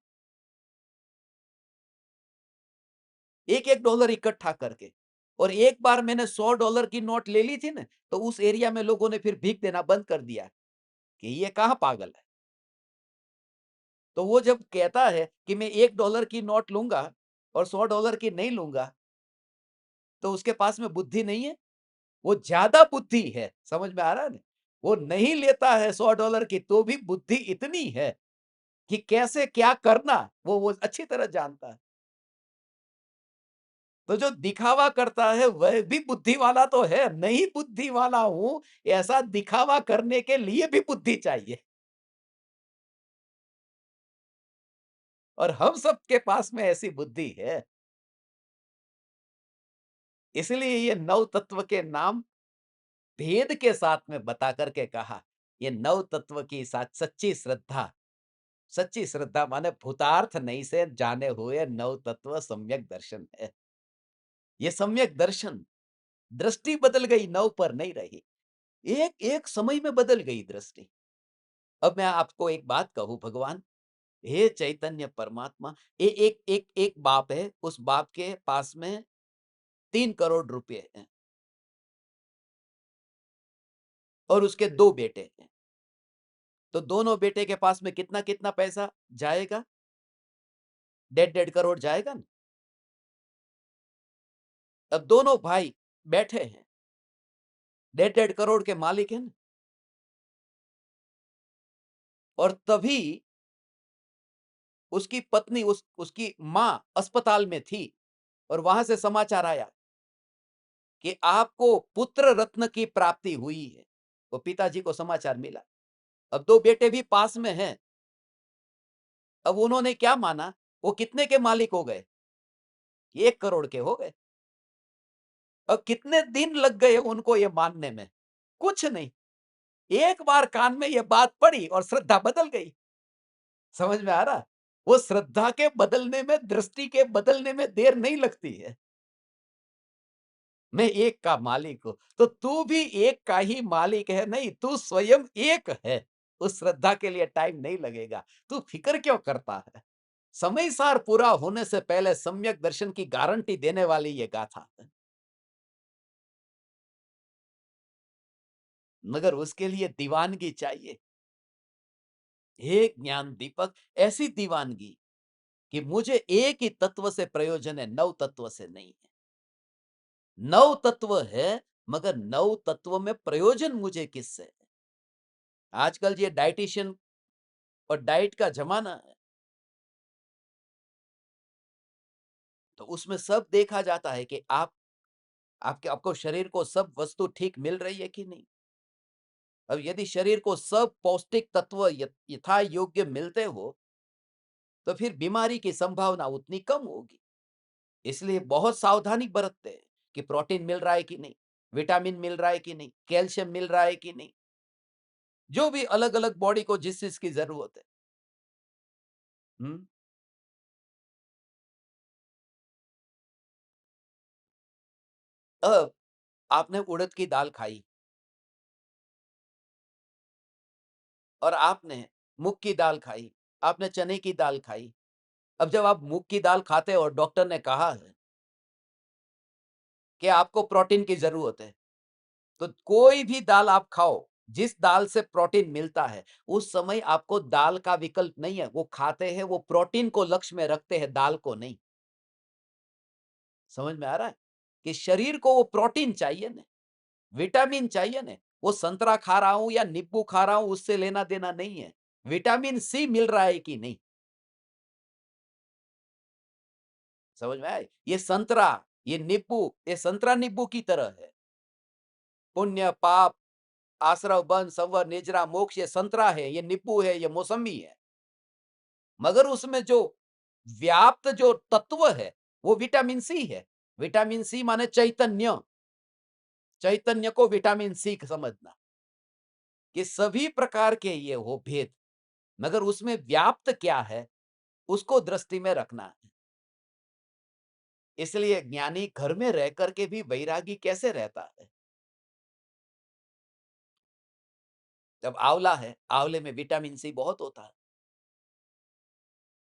एक एक डॉलर इकट्ठा करके। और एक बार मैंने $100 की नोट ले ली थी ना, तो उस एरिया में लोगों ने फिर भीख देना बंद कर दिया कि ये कहाँ पागल है। तो वो जब कहता है कि मैं $1 की नोट लूंगा और $100 की नहीं लूंगा, तो उसके पास में बुद्धि नहीं है, वो ज्यादा बुद्धि है। समझ में आ रहा है ना? वो नहीं लेता है $100 की तो भी बुद्धि इतनी है कि कैसे क्या करना वो अच्छी तरह जानता है। तो जो दिखावा करता है वह भी बुद्धि वाला तो है, नहीं बुद्धि वाला हूं, ऐसा दिखावा करने के लिए भी बुद्धि चाहिए, और हम सबके पास में ऐसी बुद्धि है। इसलिए ये नौ तत्व के नाम भेद के साथ में बता करके कहा, ये नौ तत्व की सच्ची श्रद्धा, सच्ची श्रद्धा माने भूतार्थ नहीं से जाने हुए नौ तत्व सम्यक दर्शन है। ये सम्यक दर्शन, दृष्टि बदल गई, नौ पर नहीं रही। एक एक समय में बदल गई दृष्टि। अब मैं आपको एक बात कहूं, भगवान, हे चैतन्य परमात्मा, एक एक एक बाप है, उस बाप के पास में 3 करोड़ रुपए हैं, और उसके 2 बेटे हैं। तो दोनों बेटे के पास में कितना कितना पैसा जाएगा? 1.5 करोड़ जाएगा ना। अब दोनों भाई बैठे हैं, 1.5 करोड़ के मालिक है ना। और तभी उसकी पत्नी उसकी मां अस्पताल में थी और वहां से समाचार आया कि आपको पुत्र रत्न की प्राप्ति हुई है। वो पिताजी को समाचार मिला। अब दो बेटे भी पास में हैं। अब उन्होंने क्या माना, वो कितने के मालिक हो गए? 1 करोड़ के हो गए। अब कितने दिन लग गए उनको ये मानने में? कुछ नहीं। एक बार कान में ये बात पड़ी और श्रद्धा बदल गई। समझ में आ रहा? वो श्रद्धा के बदलने में, दृष्टि के बदलने में देर नहीं लगती है। मैं एक का मालिक हूं, तो तू भी एक का ही मालिक है। नहीं, तू स्वयं एक है। उस श्रद्धा के लिए टाइम नहीं लगेगा। तू फिक्र क्यों करता है? समय सार पूरा होने से पहले सम्यक दर्शन की गारंटी देने वाली ये गाथा है। मगर उसके लिए दीवानगी चाहिए। हे ज्ञान दीपक, ऐसी दीवानगी कि मुझे एक ही तत्व से प्रयोजन है, नव तत्व से नहीं है। नव तत्व है, मगर नव तत्व में प्रयोजन मुझे किससे है? आजकल ये डाइटिशियन और डाइट का जमाना है, तो उसमें सब देखा जाता है कि आपको शरीर को सब वस्तु ठीक मिल रही है कि नहीं। अब यदि शरीर को सब पौष्टिक तत्व यथा योग्य मिलते हो, तो फिर बीमारी की संभावना उतनी कम होगी। इसलिए बहुत सावधानी बरतते हैं कि प्रोटीन मिल रहा है कि नहीं, विटामिन मिल रहा है कि नहीं, कैल्शियम मिल रहा है कि नहीं, जो भी अलग अलग बॉडी को जिस चीज की जरूरत है। हम्म। अब आपने उड़द की दाल खाई और आपने मूंग की दाल खाई, आपने चने की दाल खाई। अब जब आप मूंग की दाल खाते हो और डॉक्टर ने कहा है कि आपको प्रोटीन की जरूरत है, तो कोई भी दाल आप खाओ, जिस दाल से प्रोटीन मिलता है, उस समय आपको दाल का विकल्प नहीं है। वो खाते हैं, वो प्रोटीन को लक्ष्य में रखते हैं, दाल को नहीं। समझ में आ रहा है कि शरीर को वो प्रोटीन चाहिए ना, विटामिन चाहिए ना। वो संतरा खा रहा हूं या नींबू खा रहा हूं, उससे लेना देना नहीं है। विटामिन सी मिल रहा है कि नहीं। समझ में आए? ये संतरा, ये नींबू, ये संतरा नींबू की तरह है। पुण्य पाप, आश्रव बन संवर निजरा मोक्ष, ये संतरा है, ये नींबू है, ये मौसमी है। मगर उसमें जो व्याप्त जो तत्व है, वो विटामिन सी है। विटामिन सी माने चैतन्य। चैतन्य को विटामिन सी समझना कि सभी प्रकार के ये हो भेद, मगर उसमें व्याप्त क्या है, उसको दृष्टि में रखना है। इसलिए ज्ञानी घर में रह करके भी वैरागी कैसे रहता है? जब आंवला है, आंवले में विटामिन सी बहुत होता है।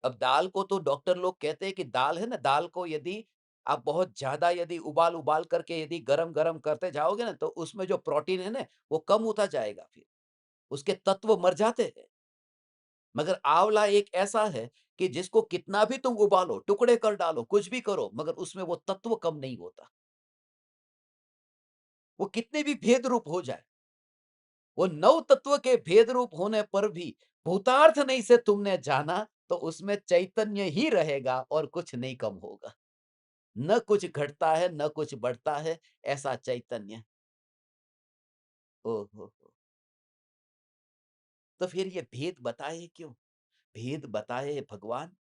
अब दाल को तो डॉक्टर लोग कहते हैं कि दाल है ना, दाल को यदि आप बहुत ज्यादा यदि उबाल उबाल करके यदि गरम गरम करते जाओगे ना, तो उसमें जो प्रोटीन है ना, वो कम होता जाएगा। फिर उसके तत्व मर जाते हैं। मगर आंवला एक ऐसा है कि जिसको कितना भी तुम उबालो, टुकड़े कर डालो, कुछ भी करो, मगर उसमें वो तत्व कम नहीं होता। वो कितने भी भेद रूप हो जाए, वो नव तत्व के भेद रूप होने पर भी भूतार्थ नहीं से तुमने जाना, तो उसमें चैतन्य ही रहेगा और कुछ नहीं कम होगा। न कुछ घटता है, न कुछ बढ़ता है, ऐसा चैतन्य। ओ हो। तो फिर ये भेद बताए क्यों? भेद बताए भगवान,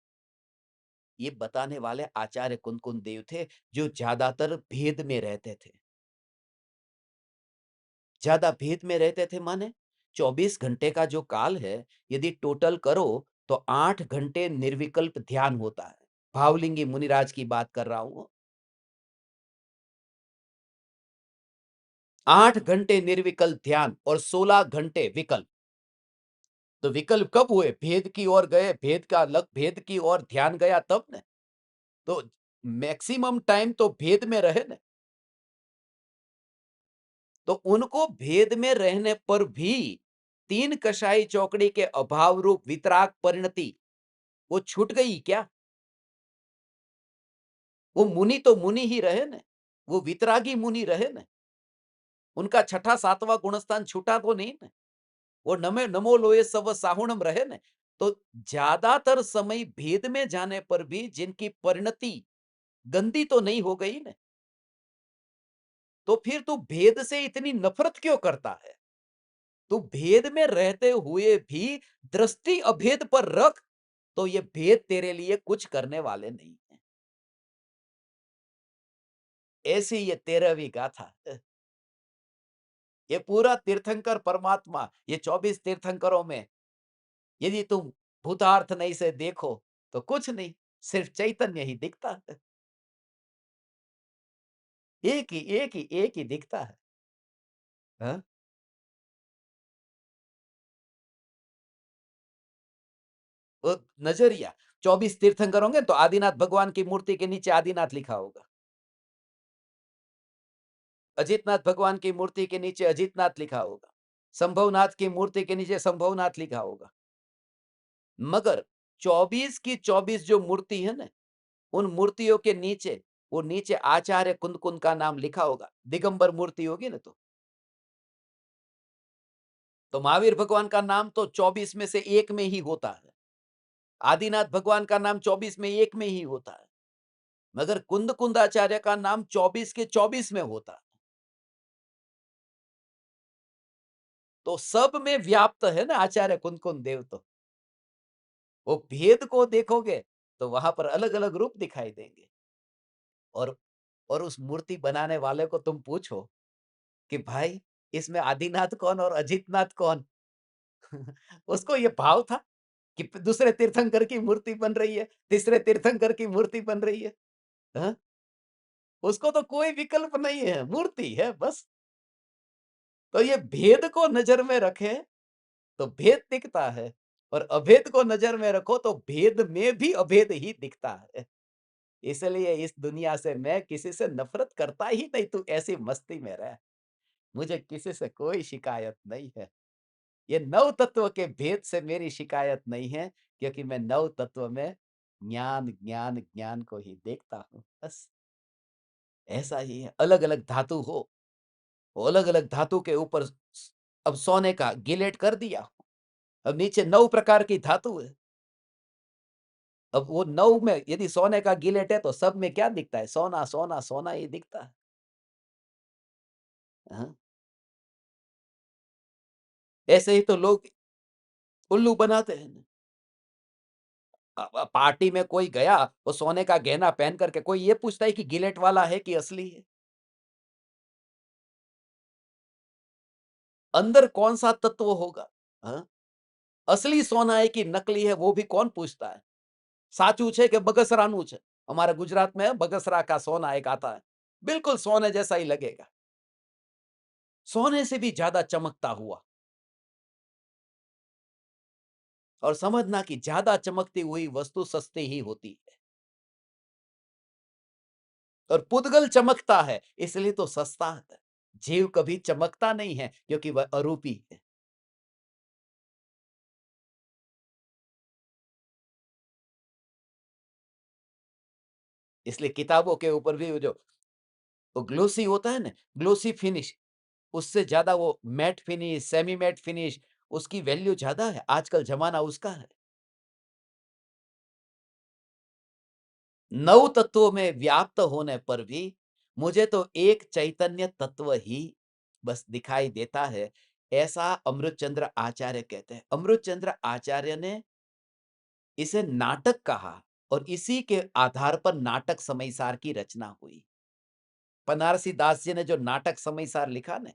ये बताने वाले आचार्य कुंदकुन देव थे, जो ज्यादातर भेद में रहते थे। ज्यादा भेद में रहते थे माने 24 घंटे का जो काल है, यदि टोटल करो तो 8 घंटे निर्विकल्प ध्यान होता है। भावलिंगी मुनिराज की बात कर रहा हूं। 8 घंटे निर्विकल्प ध्यान और 16 घंटे विकल्प। तो विकल्प कब हुए? भेद की ओर गए, भेद की ओर ध्यान गया तब न। तो मैक्सिमम टाइम तो भेद में रहे न। तो उनको भेद में रहने पर भी तीन कषाई चौकड़ी के अभाव रूप वितराग परिणति वो छूट गई क्या? वो मुनि तो मुनि ही रहे न, वो वितरागी मुनि रहे न। उनका छठा सातवां गुणस्थान छूटा तो नहीं न। वो नमे नमो लोये सव साहुणम रहे ने, तो ज्यादातर समय भेद में जाने पर भी जिनकी परिणति गंदी तो नहीं हो गई ने, तो फिर तू भेद से इतनी नफरत क्यों करता है? तू भेद में रहते हुए भी दृष्टि अभेद पर रख, तो ये भेद तेरे लिए कुछ करने वाले नहीं है। ऐसी ये 13वीं गाथा। ये पूरा तीर्थंकर परमात्मा, ये 24 तीर्थंकरों में यदि तुम भूतार्थ नहीं से देखो, तो कुछ नहीं, सिर्फ चैतन्य ही दिखता है। एक ही दिखता है। हाँ? वो नजरिया 24 तीर्थंकर होंगे तो आदिनाथ भगवान की मूर्ति के नीचे आदिनाथ लिखा होगा। अजितनाथ भगवान की मूर्ति के नीचे अजितनाथ लिखा होगा। संभवनाथ की मूर्ति के नीचे संभवनाथ लिखा होगा। मगर 24 की 24 जो मूर्ति है ना, उन मूर्तियों के नीचे, वो नीचे आचार्य कुंद कुंद का नाम लिखा होगा। दिगंबर मूर्ति होगी ना, तो महावीर भगवान का नाम तो 24 में से एक में ही होता है। आदिनाथ भगवान का नाम 24 में एक में ही होता है। मगर कुंद कुंद आचार्य का नाम 24 के 24 में होता है। तो सब में व्याप्त है ना आचार्य कुंद कुंद देव। तो वो भेद को देखोगे तो वहां पर अलग अलग रूप दिखाई देंगे। और उस मूर्ति बनाने वाले को तुम पूछो कि भाई, इसमें आदिनाथ कौन और अजितनाथ कौन? उसको ये भाव था कि दूसरे तीर्थंकर की मूर्ति बन रही है, तीसरे तीर्थंकर की मूर्ति बन रही है। हाँ? उसको तो कोई विकल्प नहीं है, मूर्ति है बस। तो ये भेद को नजर में रखे तो भेद दिखता है, और अभेद को नजर में रखो तो भेद में भी अभेद ही दिखता है। इसलिए इस दुनिया से मैं किसी से नफरत करता ही नहीं, तू ऐसी मस्ती में रह। मुझे किसी से कोई शिकायत नहीं है। ये नव तत्व के भेद से मेरी शिकायत नहीं है, क्योंकि मैं नव तत्व में ज्ञान ज्ञान ज्ञान को ही देखता हूँ बस। ऐसा ही है। अलग अलग धातु हो, वो अलग अलग धातु के ऊपर अब सोने का गिलेट कर दिया, अब नीचे 9 प्रकार की धातु है। अब वो 9 में यदि सोने का गिलेट है तो सब में क्या दिखता है? सोना सोना सोना ही दिखता है। हाँ? ऐसे ही तो लोग उल्लू बनाते हैं। पार्टी में कोई गया, वो सोने का गहना पहन करके, कोई ये पूछता है कि गिलेट वाला है कि असली है? अंदर कौन-सा तत्व होगा? हाँ? असली सोना है कि नकली है, वो भी कौन पूछता है? साचू छे के बगसराનું છે? हमारे गुजरात में बगसरा का सोना एक आता है, बिल्कुल सोने जैसा ही लगेगा। सोने से भी ज्यादा चमकता हुआ। और समझना कि ज्यादा चमकती हुई वस्तु सस्ती ही होती है, और पुद्गल चमकता है इसलिए तो सस्ता है। जीव कभी चमकता नहीं है क्योंकि वह अरूपी है। इसलिए किताबों के ऊपर भी वो जो वो ग्लोसी होता है ना, ग्लोसी फिनिश, उससे ज्यादा वो matte finish, semi matte finish, उसकी वैल्यू ज्यादा है। आजकल जमाना उसका है। नौ तत्वों में व्याप्त होने पर भी मुझे तो एक चैतन्य तत्व ही बस दिखाई देता है। ऐसा अमृतचंद्र आचार्य कहते हैं। अमृतचंद्र आचार्य ने इसे नाटक कहा, और इसी के आधार पर नाटक समयसार की रचना हुई। बनारसी दास जी ने जो नाटक समयसार लिखा ना,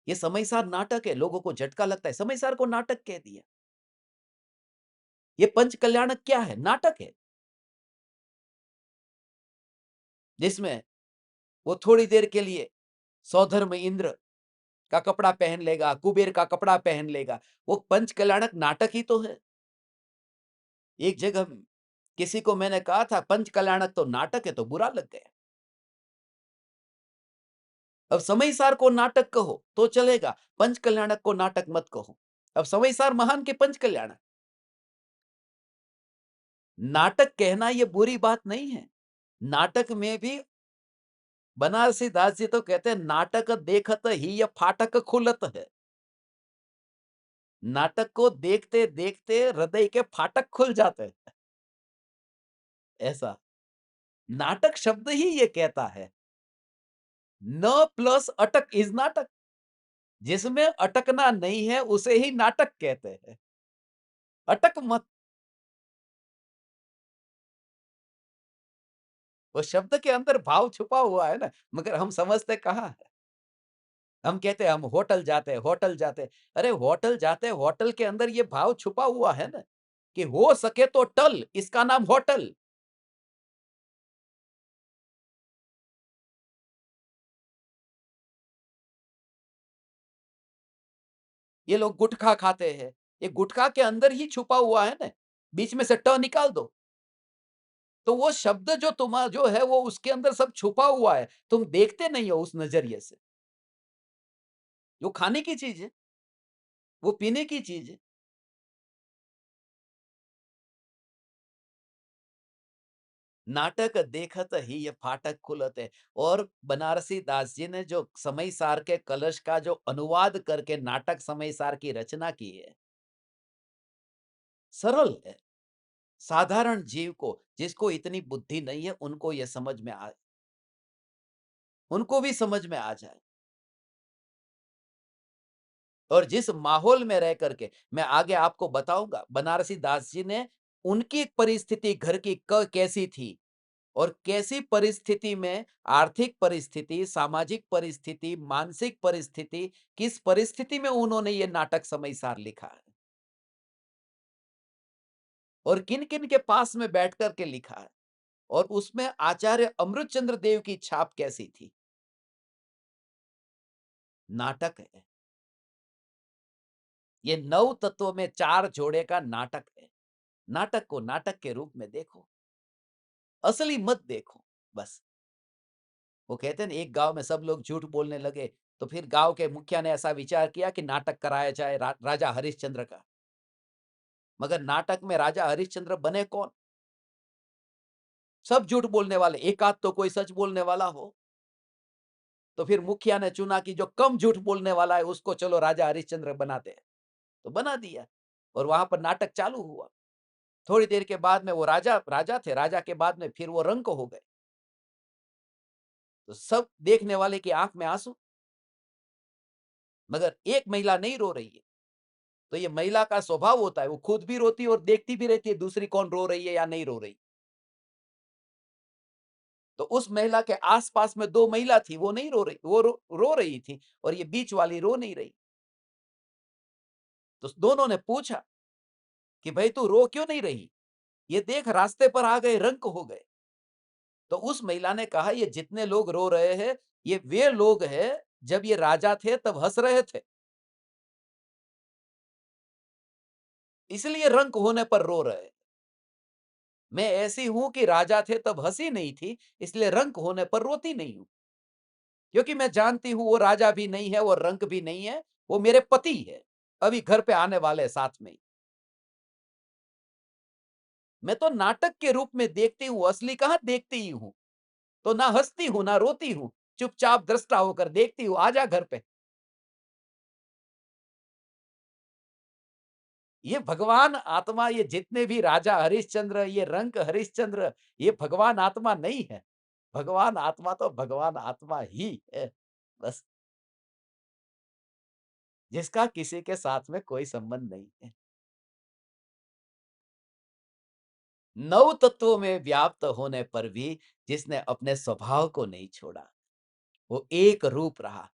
ये समयसार नाटक है। लोगों को झटका लगता है, समयसार को नाटक कह दिया। ये पंच कल्याणक क्या है? नाटक है, जिसमें वो थोड़ी देर के लिए सौधर्म इंद्र का कपड़ा पहन लेगा, कुबेर का कपड़ा पहन लेगा। वो पंच कल्याणक नाटक ही तो है। एक जगह किसी को मैंने कहा था पंच कल्याणक तो नाटक है, तो बुरा लग गया। अब समयसार को नाटक कहो तो चलेगा, पंच कल्याणक को नाटक मत कहो। अब समयसार महान के पंच कल्याणक। नाटक कहना ये बुरी बात नहीं है। नाटक में भी बनारसी दास जी तो कहते हैं, नाटक देखत ही ये फाटक खुलत है। नाटक को देखते-देखते हृदय के फाटक खुल जाते हैं। ऐसा, नाटक शब्द ही ये कहता है, न प्लस अटक इज़ नाटक। जिसमें अटकना नहीं है उसे ही नाटक कहते हैं। अटक मत। वो शब्द के अंदर भाव छुपा हुआ है ना, मगर हम समझते कहाँ है। हम कहते हैं हम होटल जाते हैं, होटल जाते हैं। अरे होटल जाते हैं, होटल के अंदर ये भाव छुपा हुआ है ना, कि हो सके तो टल, इसका नाम होटल। ये लोग गुटखा खाते हैं, ये गुटखा के अंदर ही छुपा हुआ है ना, बीच में से ट निकाल दो, तो वो शब्द जो है वो उसके अंदर सब छुपा हुआ है, तुम देखते नहीं हो उस नज़रिए से। वो खाने की चीज़ है, वो पीने की चीज़ है। नाटक देखत ही ये फाटक खुलत है। और बनारसी दास जी ने जो समय सार के कलश का जो अनुवाद करके नाटक समय सार की रचना की है, सरल है। साधारण जीव को, जिसको इतनी बुद्धि नहीं है, उनको ये समझ में आए, उनको भी समझ में आ जाए। और जिस माहौल में रह करके मैं आगे आपको बताऊंगा, बनारसी दास जी ने उनकी परिस्थिति घर की कैसी थी, और कैसी परिस्थिति में, आर्थिक परिस्थिति, सामाजिक परिस्थिति, मानसिक परिस्थिति, किस परिस्थिति में उन्होंने ये नाटक समयसार लिखा है, और किन-किन के पास में बैठ कर के लिखा है, और उसमें आचार्य अमृतचंद्र देव की छाप कैसी थी। नाटक है। ये 9 तत्वों में 4 जोड़े का नाटक है। नाटक को नाटक के रूप में देखो, असली मत देखो, बस। वो कहते हैं ना, एक गाँव में सब लोग झूठ बोलने लगे, तो फिर गाँव के मुखिया ने ऐसा विचार किया कि नाटक कराया जाए राजा हरिश्चंद्र का। मगर नाटक में राजा हरिश्चंद्र बने कौन? सब झूठ बोलने वाले, एक आध तो कोई सच बोलने वाला हो। तो फिर मुखिया ने चुना कि जो कम झूठ बोलने वाला है उसको चलो राजा हरिश्चंद्र बनाते हैं। तो बना दिया, और वहां पर नाटक चालू हुआ। थोड़ी देर के बाद में वो राजा राजा थे, राजा के बाद में फिर वो रंक हो गए। तो सब देखने वाले की आंख में आंसू, मगर एक महिला नहीं रो रही है। तो ये महिला का स्वभाव होता है, वो खुद भी रोती है और देखती भी रहती है दूसरी कौन रो रही है या नहीं रो रही। तो उस महिला के आस-पास में 2 महिला थी, वो नहीं रो रही, वो रो रही थी, और ये बीच वाली रो नहीं रही। तो दोनों ने पूछा कि भाई तू रो क्यों नहीं रही? ये देख रास्ते पर आ गए, रंक हो गए। तो उस महिला ने कहा ये जितने लोग रो रहे हैं, ये वे लोग हैं जब ये राजा थे तब हँस रहे थे। इसलिए रंक होने पर रो रहे हैं। मैं ऐसी हूँ कि राजा थे तब हँसी नहीं थी, इसलिए रंक होने पर रोती नहीं हूँ। क्योंकि मैं जानती हूँ वो राजा भी नहीं है, वो रंक भी नहीं है, वो मेरे पति है। अभी घर पे आने वाले हैं साथ में ही। मैं तो नाटक के रूप में देखती हूँ, असली कहाँ देखती ही हूँ। तो ना हँसती हूँ, ना रोती हूँ, चुपचाप दृष्टा होकर देखती हूँ, आजा घर पे। ये भगवान आत्मा, ये जितने भी राजा हरिश्चंद्र, ये रंक हरिश्चंद्र, ये भगवान आत्मा नहीं है। भगवान आत्मा तो भगवान आत्मा ही है, बस। जिसका किसी के साथ में कोई संबंध नहीं है। 9 तत्वों में व्याप्त होने पर भी जिसने अपने स्वभाव को नहीं छोड़ा, वो एक रूप रहा।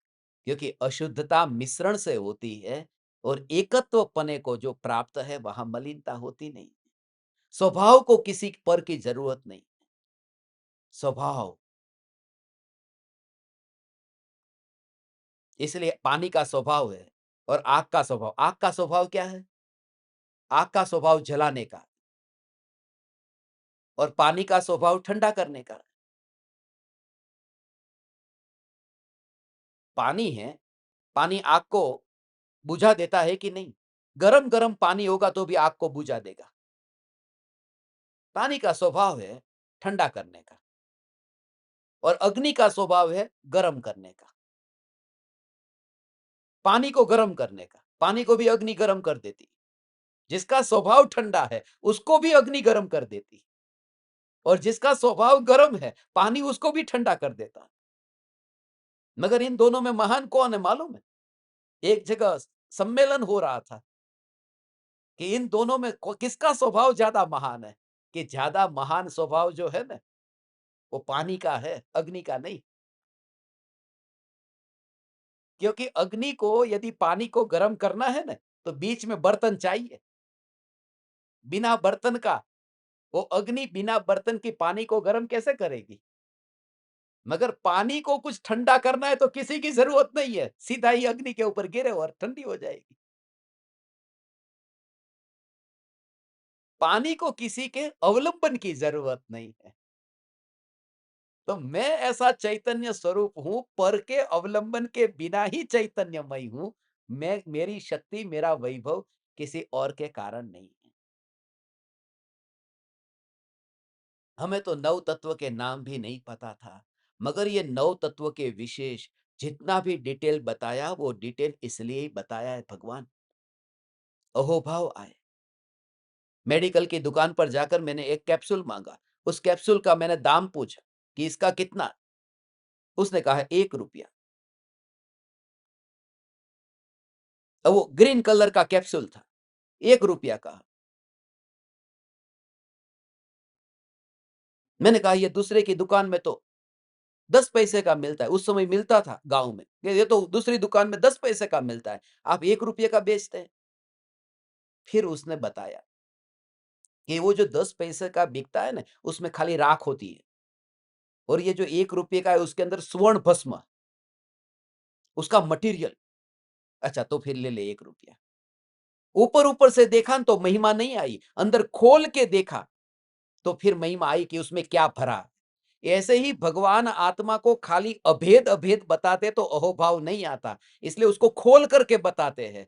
क्योंकि अशुद्धता मिश्रण से होती है, और एकत्व पने को जो प्राप्त है वहां मलिनता होती नहीं। स्वभाव को किसी पर की जरूरत नहीं। स्वभाव, इसलिए पानी का स्वभाव है, और आग का स्वभाव, आग का स्वभाव क्या है? आग का स्वभाव जलाने का, और पानी का स्वभाव ठंडा करने का। पानी है, पानी आग को बुझा देता है कि नहीं? गरम गरम पानी होगा तो भी आग को बुझा देगा। पानी का स्वभाव है ठंडा करने का, और अग्नि का स्वभाव है गरम करने का, पानी को गरम करने का। पानी को भी अग्नि गर्म कर देती। जिसका स्वभाव ठंडा है, उसको भी अग्नि गर्म कर देती। और जिसका स्वभाव गर्म है, पानी उसको भी ठंडा कर देता। मगर इन दोनों में महान कौन है मालूम है? एक जगह सम्मेलन हो रहा था कि इन दोनों में किसका स्वभाव ज्यादा महान है। कि ज्यादा महान स्वभाव जो है ना, वो पानी का है, अग्नि का नहीं। क्योंकि अग्नि को यदि पानी को गर्म करना है ना, तो बीच में बर्तन चाहिए। बिना बर्तन का वो अग्नि बिना बर्तन की पानी को गर्म कैसे करेगी? मगर पानी को कुछ ठंडा करना है तो किसी की जरूरत नहीं है, सीधा ही अग्नि के ऊपर गिरे और ठंडी हो जाएगी। पानी को किसी के अवलंबन की जरूरत नहीं है। तो मैं ऐसा चैतन्य स्वरूप हूं, पर के अवलंबन के बिना ही चैतन्यमय हूं। मैं, मेरी शक्ति, मेरा वैभव किसी और के कारण नहीं है। हमें तो नौ तत्व के नाम भी नहीं पता था, मगर ये नौ तत्व के विशेष जितना भी डिटेल बताया, वो डिटेल इसलिए ही बताया है भगवान। अहोभाव आए। मेडिकल की दुकान पर जाकर मैंने एक कैप्सूल मांगा। उस कैप्सूल का मैंने दाम पूछा कि इसका कितना? उसने कहा 1 रुपया। अब वो ग्रीन कलर का कैप्सूल था, 1 रुपया का। मैंने कहा ये दूसरे की दुकान में तो 10 पैसे का मिलता है। उस समय मिलता था गाँव में। ये तो दूसरी दुकान में 10 पैसे का मिलता है, आप 1 रुपये का बेचते हैं। फिर उसने बताया कि वो जो 10 पैसे का बिकता है ना, उसमें खाली राख होती है। और ये जो 1 रुपये का है, उसके अंदर स्वर्ण भस्म, उसका मटेरियल। अच्छा, तो फिर ले ले 1 रुपया। ऊपर-ऊपर से देखा न तो महिमा नहीं आई, अंदर खोल के देखा तो फिर महिमा आई कि उसमें क्या भरा। ऐसे ही भगवान आत्मा को खाली अभेद-अभेद बताते तो अहोभाव नहीं आता, इसलिए उसको खोल करके बताते हैं।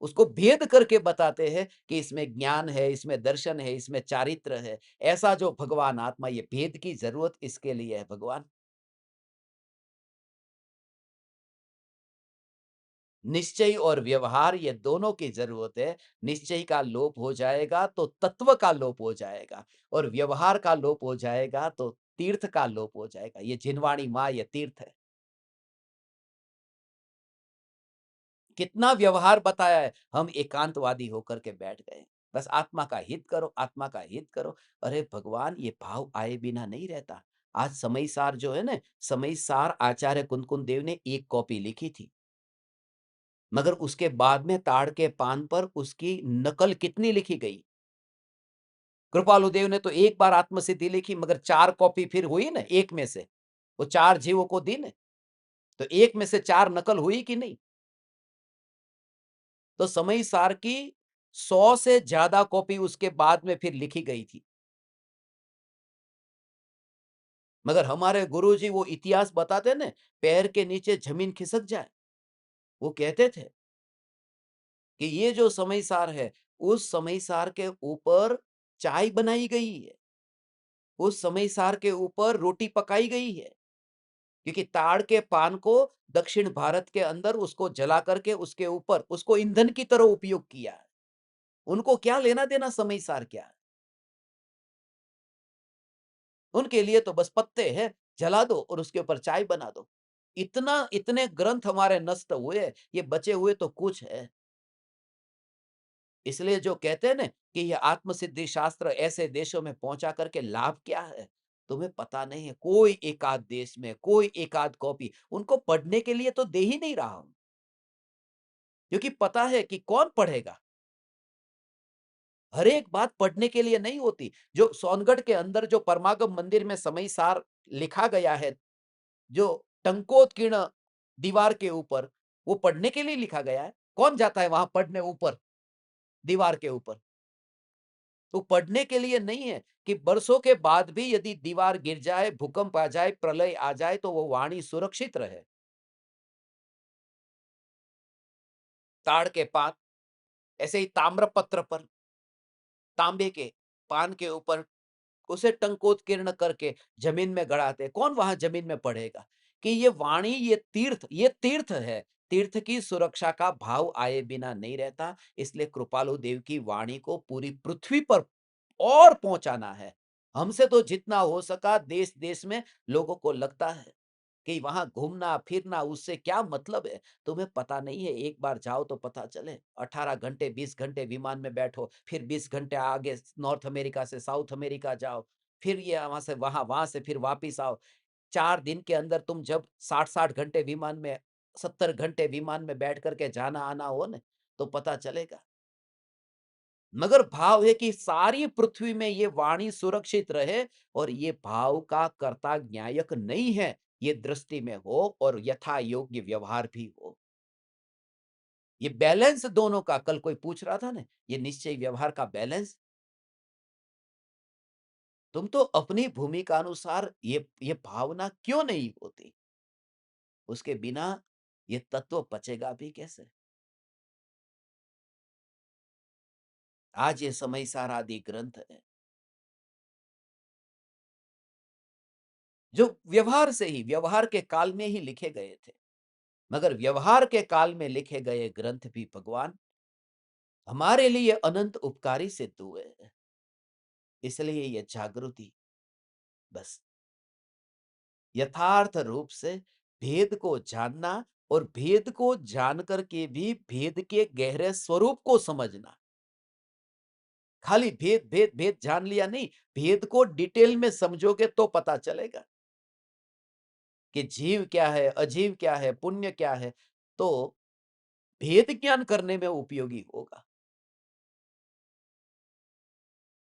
उसको भेद करके बताते हैं कि इसमें ज्ञान है, इसमें दर्शन है, इसमें चारित्र है। ऐसा जो भगवान आत्मा, ये भेद की जरूरत इसके लिए है भगवान। निश्चय और व्यवहार, ये दोनों की जरूरत है। निश्चय का लोप हो जाएगा तो तत्व का लोप हो जाएगा, और व्यवहार का लोप हो जाएगा तो तीर्थ का लोप हो जाएगा। ये जिनवाणी माँ, ये तीर्थ है। कितना व्यवहार बताया है, हम एकांतवादी होकर के बैठ गए। बस आत्मा का हित करो, आत्मा का हित करो। अरे भगवान, ये भाव आए बिना नहीं रहता। आज समय सार जो है ना, समय सार आचार्य कुंदकुंद देव ने एक कॉपी लिखी थी, मगर उसके बाद में ताड़ के पान पर उसकी नकल कितनी लिखी गई। कृपालु देव ने तो एक बार आत्मसिद्धि लिखी, मगर 4 कॉपी फिर हुई ना एक में से। वो 4 जीवों को दी ना, तो एक में से 4 नकल हुई कि नहीं? तो समय सार की 100 से ज्यादा कॉपी उसके बाद में फिर लिखी गई थी। मगर हमारे गुरुजी वो इतिहास बताते ना, पैर के नीचे जमीन खिसक जाए। वो कहते थे कि ये जो समय सार है, उस समय सार के ऊपर चाय बनाई गई है, उस समय सार के ऊपर रोटी पकाई गई है। क्योंकि ताड़ के पान को दक्षिण भारत के अंदर उसको जला करके उसके ऊपर उसको ईंधन की तरह उपयोग किया है। उनको क्या लेना देना समय सार क्या है? उनके लिए तो बस पत्ते हैं, जला दो और उसके ऊपर चाय बना दो। इतने ग्रंथ हमारे नष्ट हुए, ये बचे हुए तो कुछ है। इसलिए जो कहते हैं ना कि ये आत्मसिद्धि शास्त्र ऐसे देशों में पहुंचा करके लाभ क्या है, तुम्हें पता नहीं है। कोई एकाध देश में कोई एकाध कॉपी उनको पढ़ने के लिए तो दे ही नहीं रहा हूं, क्योंकि पता है कि कौन पढ़ेगा। हर एक बात पढ़ने के लिए नहीं होती। जो सोनगढ़ के अंदर जो परमागम मंदिर में समय सार लिखा गया है, जो टंकोत्कीर्ण दीवार के ऊपर, वो पढ़ने के लिए लिखा गया है। कौन जाता है वहां पढ़ने ऊपर, दीवार के ऊपर? तो पढ़ने के लिए नहीं है कि बरसों के बाद भी यदि दीवार गिर जाए, भूकंप आ जाए, प्रलय आ जाए, तो वो वाणी सुरक्षित रहे। ताड़ के पान, ऐसे ही ताम्रपत्र पर, तांबे के पान के ऊपर उसे टंकोत्कीर्ण करके जमीन में गड़ाते। कौन वहां जमीन में पड़ेगा? कि ये वाणी, ये तीर्थ है। तीर्थ की सुरक्षा का भाव आए बिना नहीं रहता, इसलिए कृपालु देव की वाणी को पूरी पृथ्वी पर और पहुंचाना है। हमसे तो जितना हो सका देश-देश में लोगों को लगता है कि वहां घूमना-फिरना उससे क्या मतलब है? तुम्हें पता नहीं है, एक बार जाओ तो पता चले। 18 घंटे, 20 घंटे विमान में बैठो, फिर 20 घंटे आगे नॉर्थ अमेरिका से साउथ अमेरिका जाओ, फिर ये वहां से वहां से फिर वापिस आओ। 4 दिन के अंदर तुम जब 60-60 घंटे विमान में 70 घंटे विमान में बैठ कर के जाना-आना हो न, तो पता चलेगा। मगर भाव है कि सारी पृथ्वी में ये वाणी सुरक्षित रहे और ये भाव का कर्ता न्यायक नहीं है, ये दृष्टि में हो और यथा योग्य व्यवहार भी हो। ये बैलेंस दोनों का कल कोई पूछ रहा था ना, ये निश्चय व्यवहार का बैलेंस, तुम तो अपनी भूमिका अनुसार ये भावना क्यों नहीं होती? उसके बिना ये तत्व पचेगा भी कैसे? आज ये समय सार आदि ग्रंथ है, जो व्यवहार से ही व्यवहार के काल में ही लिखे गए थे। मगर व्यवहार के काल में लिखे गए ग्रंथ भी भगवान हमारे लिए अनंत उपकारी सिद्ध हुए हैं। इसलिए ये जागृति बस यथार्थ रूप से भेद को जानना और भेद को जान करके भी भेद के गहरे स्वरूप को समझना। खाली भेद भेद भेद जान लिया नहीं, भेद को डिटेल में समझोगे तो पता चलेगा कि जीव क्या है, अजीव क्या है, पुण्य क्या है, तो भेद ज्ञान करने में उपयोगी होगा।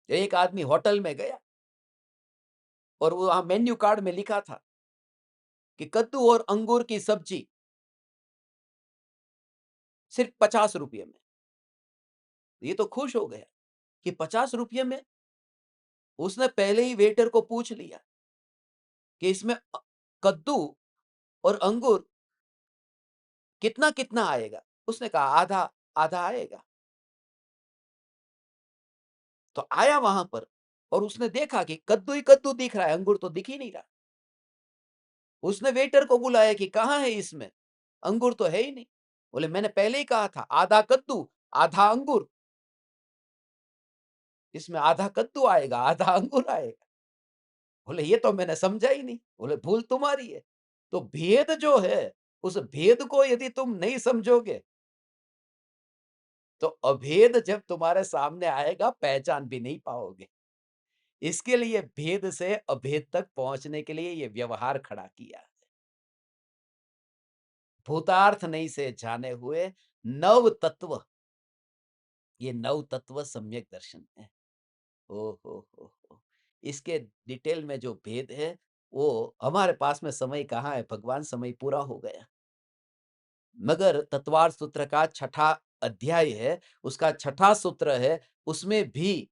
एक आदमी होटल में गया और वो वहां मेन्यू कार्ड में लिखा था कि कद्दू और अंगूर की सब्जी सिर्फ 50 रुपये में। ये तो खुश हो गया कि 50 रुपये में। उसने पहले ही वेटर को पूछ लिया कि इसमें कद्दू और अंगूर कितना कितना आएगा? उसने कहा आधा आधा आएगा। तो आया वहां पर और उसने देखा कि कद्दू ही कद्दू दिख रहा है, अंगूर तो दिख ही नहीं रहा। उसने वेटर को बुलाया कि कहाँ है इसमें? अंगूर तो है ही नहीं। बोले मैंने पहले ही कहा था आधा कद्दू, आधा अंगूर। इसमें आधा कद्दू आएगा, आधा अंगूर आएगा। बोले ये तो मैंने समझा ही नहीं। बोले भूल तुम्हारी है। तो भेद जो है, उस भेद को यदि तुम नहीं समझोगे, तो अभेद जब तुम्हारे सामने आएगा पहचान भी नहीं पाओगे। इसके लिए भेद से अभेद तक पहुंचने के लिए ये व्यवहार खड़ा किया। भूतार्थ नहीं से जाने हुए नव तत्व, ये नव तत्व सम्यक दर्शन है। ओ हो। इसके डिटेल में जो भेद है, वो हमारे पास में समय कहाँ है भगवान, समय पूरा हो गया। मगर तत्वार्थ सूत्र का छठा अध्याय है, उसका छठा सूत्र है, उसमें भी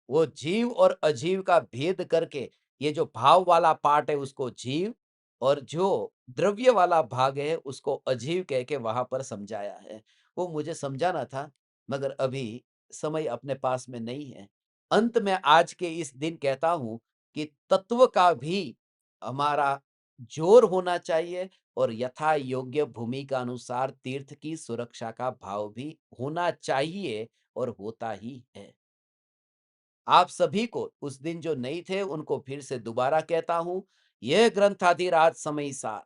वो जीव और अजीव का भेद करके ये जो भाव वाला पार्ट है उसको जीव और जो द्रव्य वाला भाग है उसको अजीव कह के वहां पर समझाया है। वो मुझे समझाना था, मगर अभी समय अपने पास में नहीं है। अंत में आज के इस दिन कहता हूं कि तत्व का भी हमारा जोर होना चाहिए और यथा योग्य भूमि का अनुसार तीर्थ की सुरक्षा का भाव भी होना चाहिए और होता ही है। आप सभी को उस दिन जो नहीं थे उनको फिर से दोबारा कहता हूं, यह ग्रंथाधिराज समय सार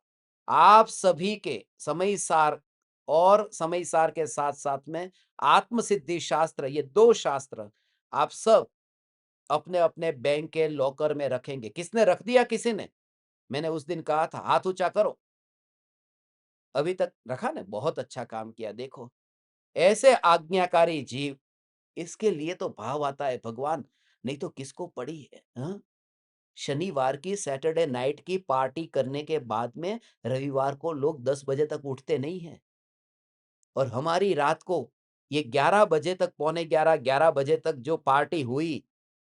आप सभी के समय सार और समय सार के साथ साथ में आत्म सिद्धि शास्त्र, ये दो शास्त्र आप सब अपने अपने बैंक के लॉकर में रखेंगे। किसने रख दिया? किसी ने? मैंने उस दिन कहा था हाथ ऊंचा करो। अभी तक रखा ने? बहुत अच्छा काम किया। देखो ऐसे आज्ञाकारी जीव, इसके लिए तो भाव आता है भगवान, नहीं तो किसको पड़ी है? हाँ? शनिवार की सैटरडे नाइट की पार्टी करने के बाद में रविवार को लोग 10 बजे तक उठते नहीं हैं और हमारी रात को ये 11 बजे तक, पौने 11 बजे तक जो पार्टी हुई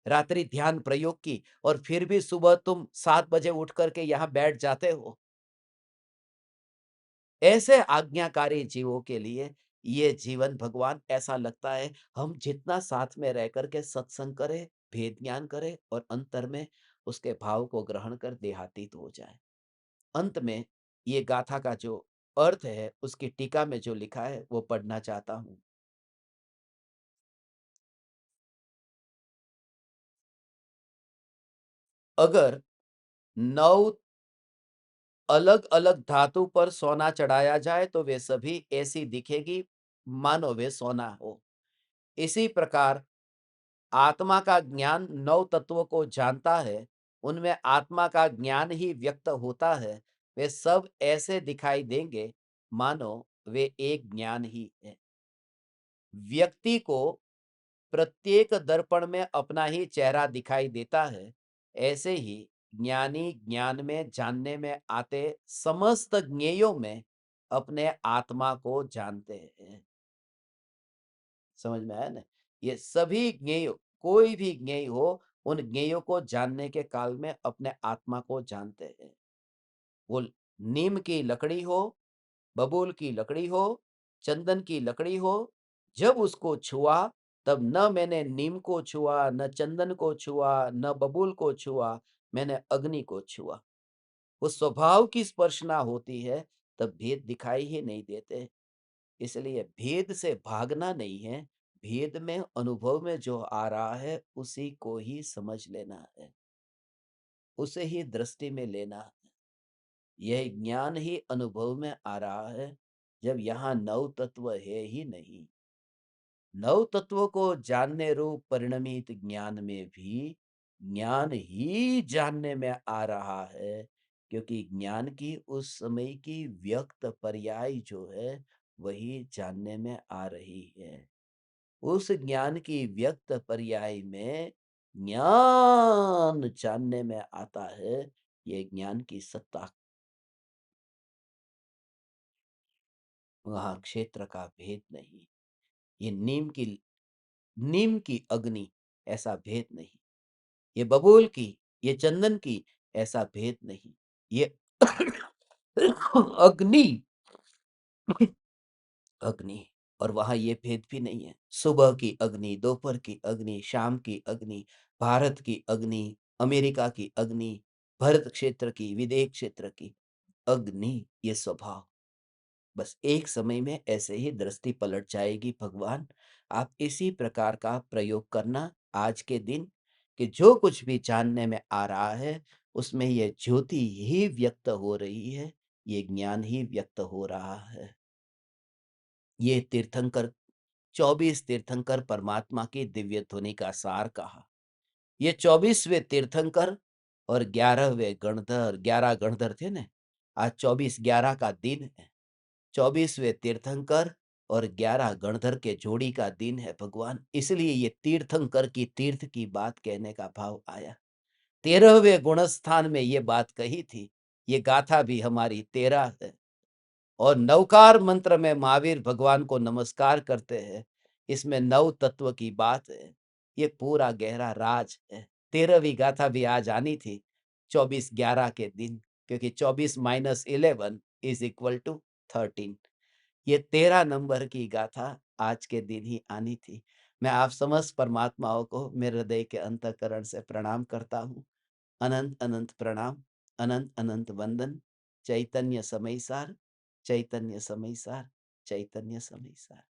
रात्रि ध्यान प्रयोग की, और फिर भी सुबह तुम 7 बजे उठ करके यहाँ बैठ जाते हो। ऐसे आज्ञाकारी जीवों के लिए ये जीवन भगवान ऐसा लगता है हम जितना साथ में रह करके सत्संग करें, भेद ज्ञान करें और अंतर में उसके भाव को ग्रहण कर देहातीत हो जाए। अंत में ये गाथा का जो अर्थ है उसकी टीका में जो लिखा है वो पढ़ना चाहता हूं। अगर 9 अलग अलग धातु पर सोना चढ़ाया जाए तो वे सभी ऐसी दिखेगी मानो वे सोना हो। इसी प्रकार आत्मा का ज्ञान 9 तत्वों को जानता है, उनमें आत्मा का ज्ञान ही व्यक्त होता है। वे सब ऐसे दिखाई देंगे मानो वे एक ज्ञान ही है। व्यक्ति को प्रत्येक दर्पण में अपना ही चेहरा दिखाई देता है। ऐसे ही ज्ञानी ज्ञान में जानने में आते समस्त ज्ञेयों में अपने आत्मा को जानते हैं। समझ में आया ना? ये सभी ज्ञेय, कोई भी ज्ञेय हो, उन ज्ञेयों को जानने के काल में अपने आत्मा को जानते हैं। वो नीम की लकड़ी हो, बबूल की लकड़ी हो, चंदन की लकड़ी हो, जब उसको छुआ तब न मैंने नीम को छुआ, न चंदन को छुआ, न बबूल को छुआ, मैंने अग्नि को छुआ। वो स्वभाव की स्पर्शना होती है तब भेद दिखाई ही नहीं देते। इसलिए भेद से भागना नहीं है, भेद में अनुभव में जो आ रहा है उसी को ही समझ लेना है, उसे ही दृष्टि में लेना है। यह ज्ञान ही अनुभव में आ रहा है जब यहाँ 9 तत्व है ही नहीं। 9 तत्वों को जानने रूप परिणमित ज्ञान में भी ज्ञान ही जानने में आ रहा है, क्योंकि ज्ञान की उस समय की व्यक्त पर्याय जो है वही जानने में आ रही है। उस ज्ञान की व्यक्त पर्याय में ज्ञान जानने में आता है। ये ज्ञान की सत्ता, वहां क्षेत्र का भेद नहीं। ये नीम की अग्नि ऐसा भेद नहीं, ये बबूल की, ये चंदन की ऐसा भेद नहीं। ये अग्नि अग्नि, और वहां ये भेद भी नहीं है। सुबह की अग्नि, दोपहर की अग्नि, शाम की अग्नि, भारत की अग्नि, अमेरिका की अग्नि, भरत क्षेत्र की, विदेश क्षेत्र की अग्नि, ये स्वभाव। बस एक समय में ऐसे ही दृष्टि पलट जाएगी। भगवान, आप इसी प्रकार का प्रयोग करना आज के दिन, कि जो कुछ भी जानने में आ रहा है उसमें ये ज्योति ही व्यक्त हो रही है, ये ज्ञान ही व्यक्त हो रहा है। ये तीर्थंकर 24 तीर्थंकर परमात्मा की दिव्य ध्वनि का सार कहा। ये 24वें तीर्थंकर और 11वें गणधर, 11 गणधर थे ना, आज 24/11 का दिन है। 24वें तीर्थंकर और 11 गणधर के जोड़ी का दिन है भगवान। इसलिए ये तीर्थंकर की तीर्थ की बात कहने का भाव आया। 13वें गुणस्थान में ये बात कही थी। ये गाथा भी हमारी 13 है। और नवकार मंत्र में महावीर भगवान को नमस्कार करते हैं। इसमें 9 तत्व की बात है। ये पूरा गहरा राज है। 13वीं गाथा भी आज आनी थी 24/11 के दिन, क्योंकि 24 - 11 = 13। ये 13 नंबर की गाथा आज के दिन ही आनी थी। मैं आप समस्त परमात्माओं को मेरे हृदय के अंतःकरण से प्रणाम करता हूँ। अनंत अनंत प्रणाम, अनंत अनंत वंदन। चैतन्य समय सार, चैतन्य समय सार, चैतन्य समय सार।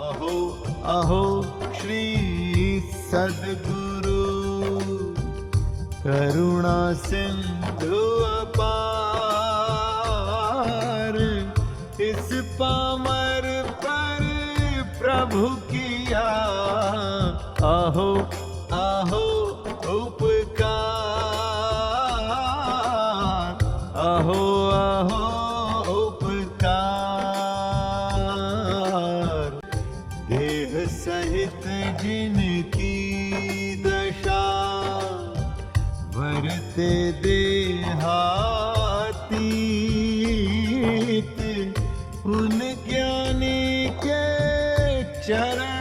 अहो अहो श्री सद्गुरु करुणा सिंधु अपार, इस पामर पर प्रभु किया अहो अहो उपकार, अहो अहो उपकार। देह सहित जिनकी दशा ते देहातीत उन ज्ञानी के चरण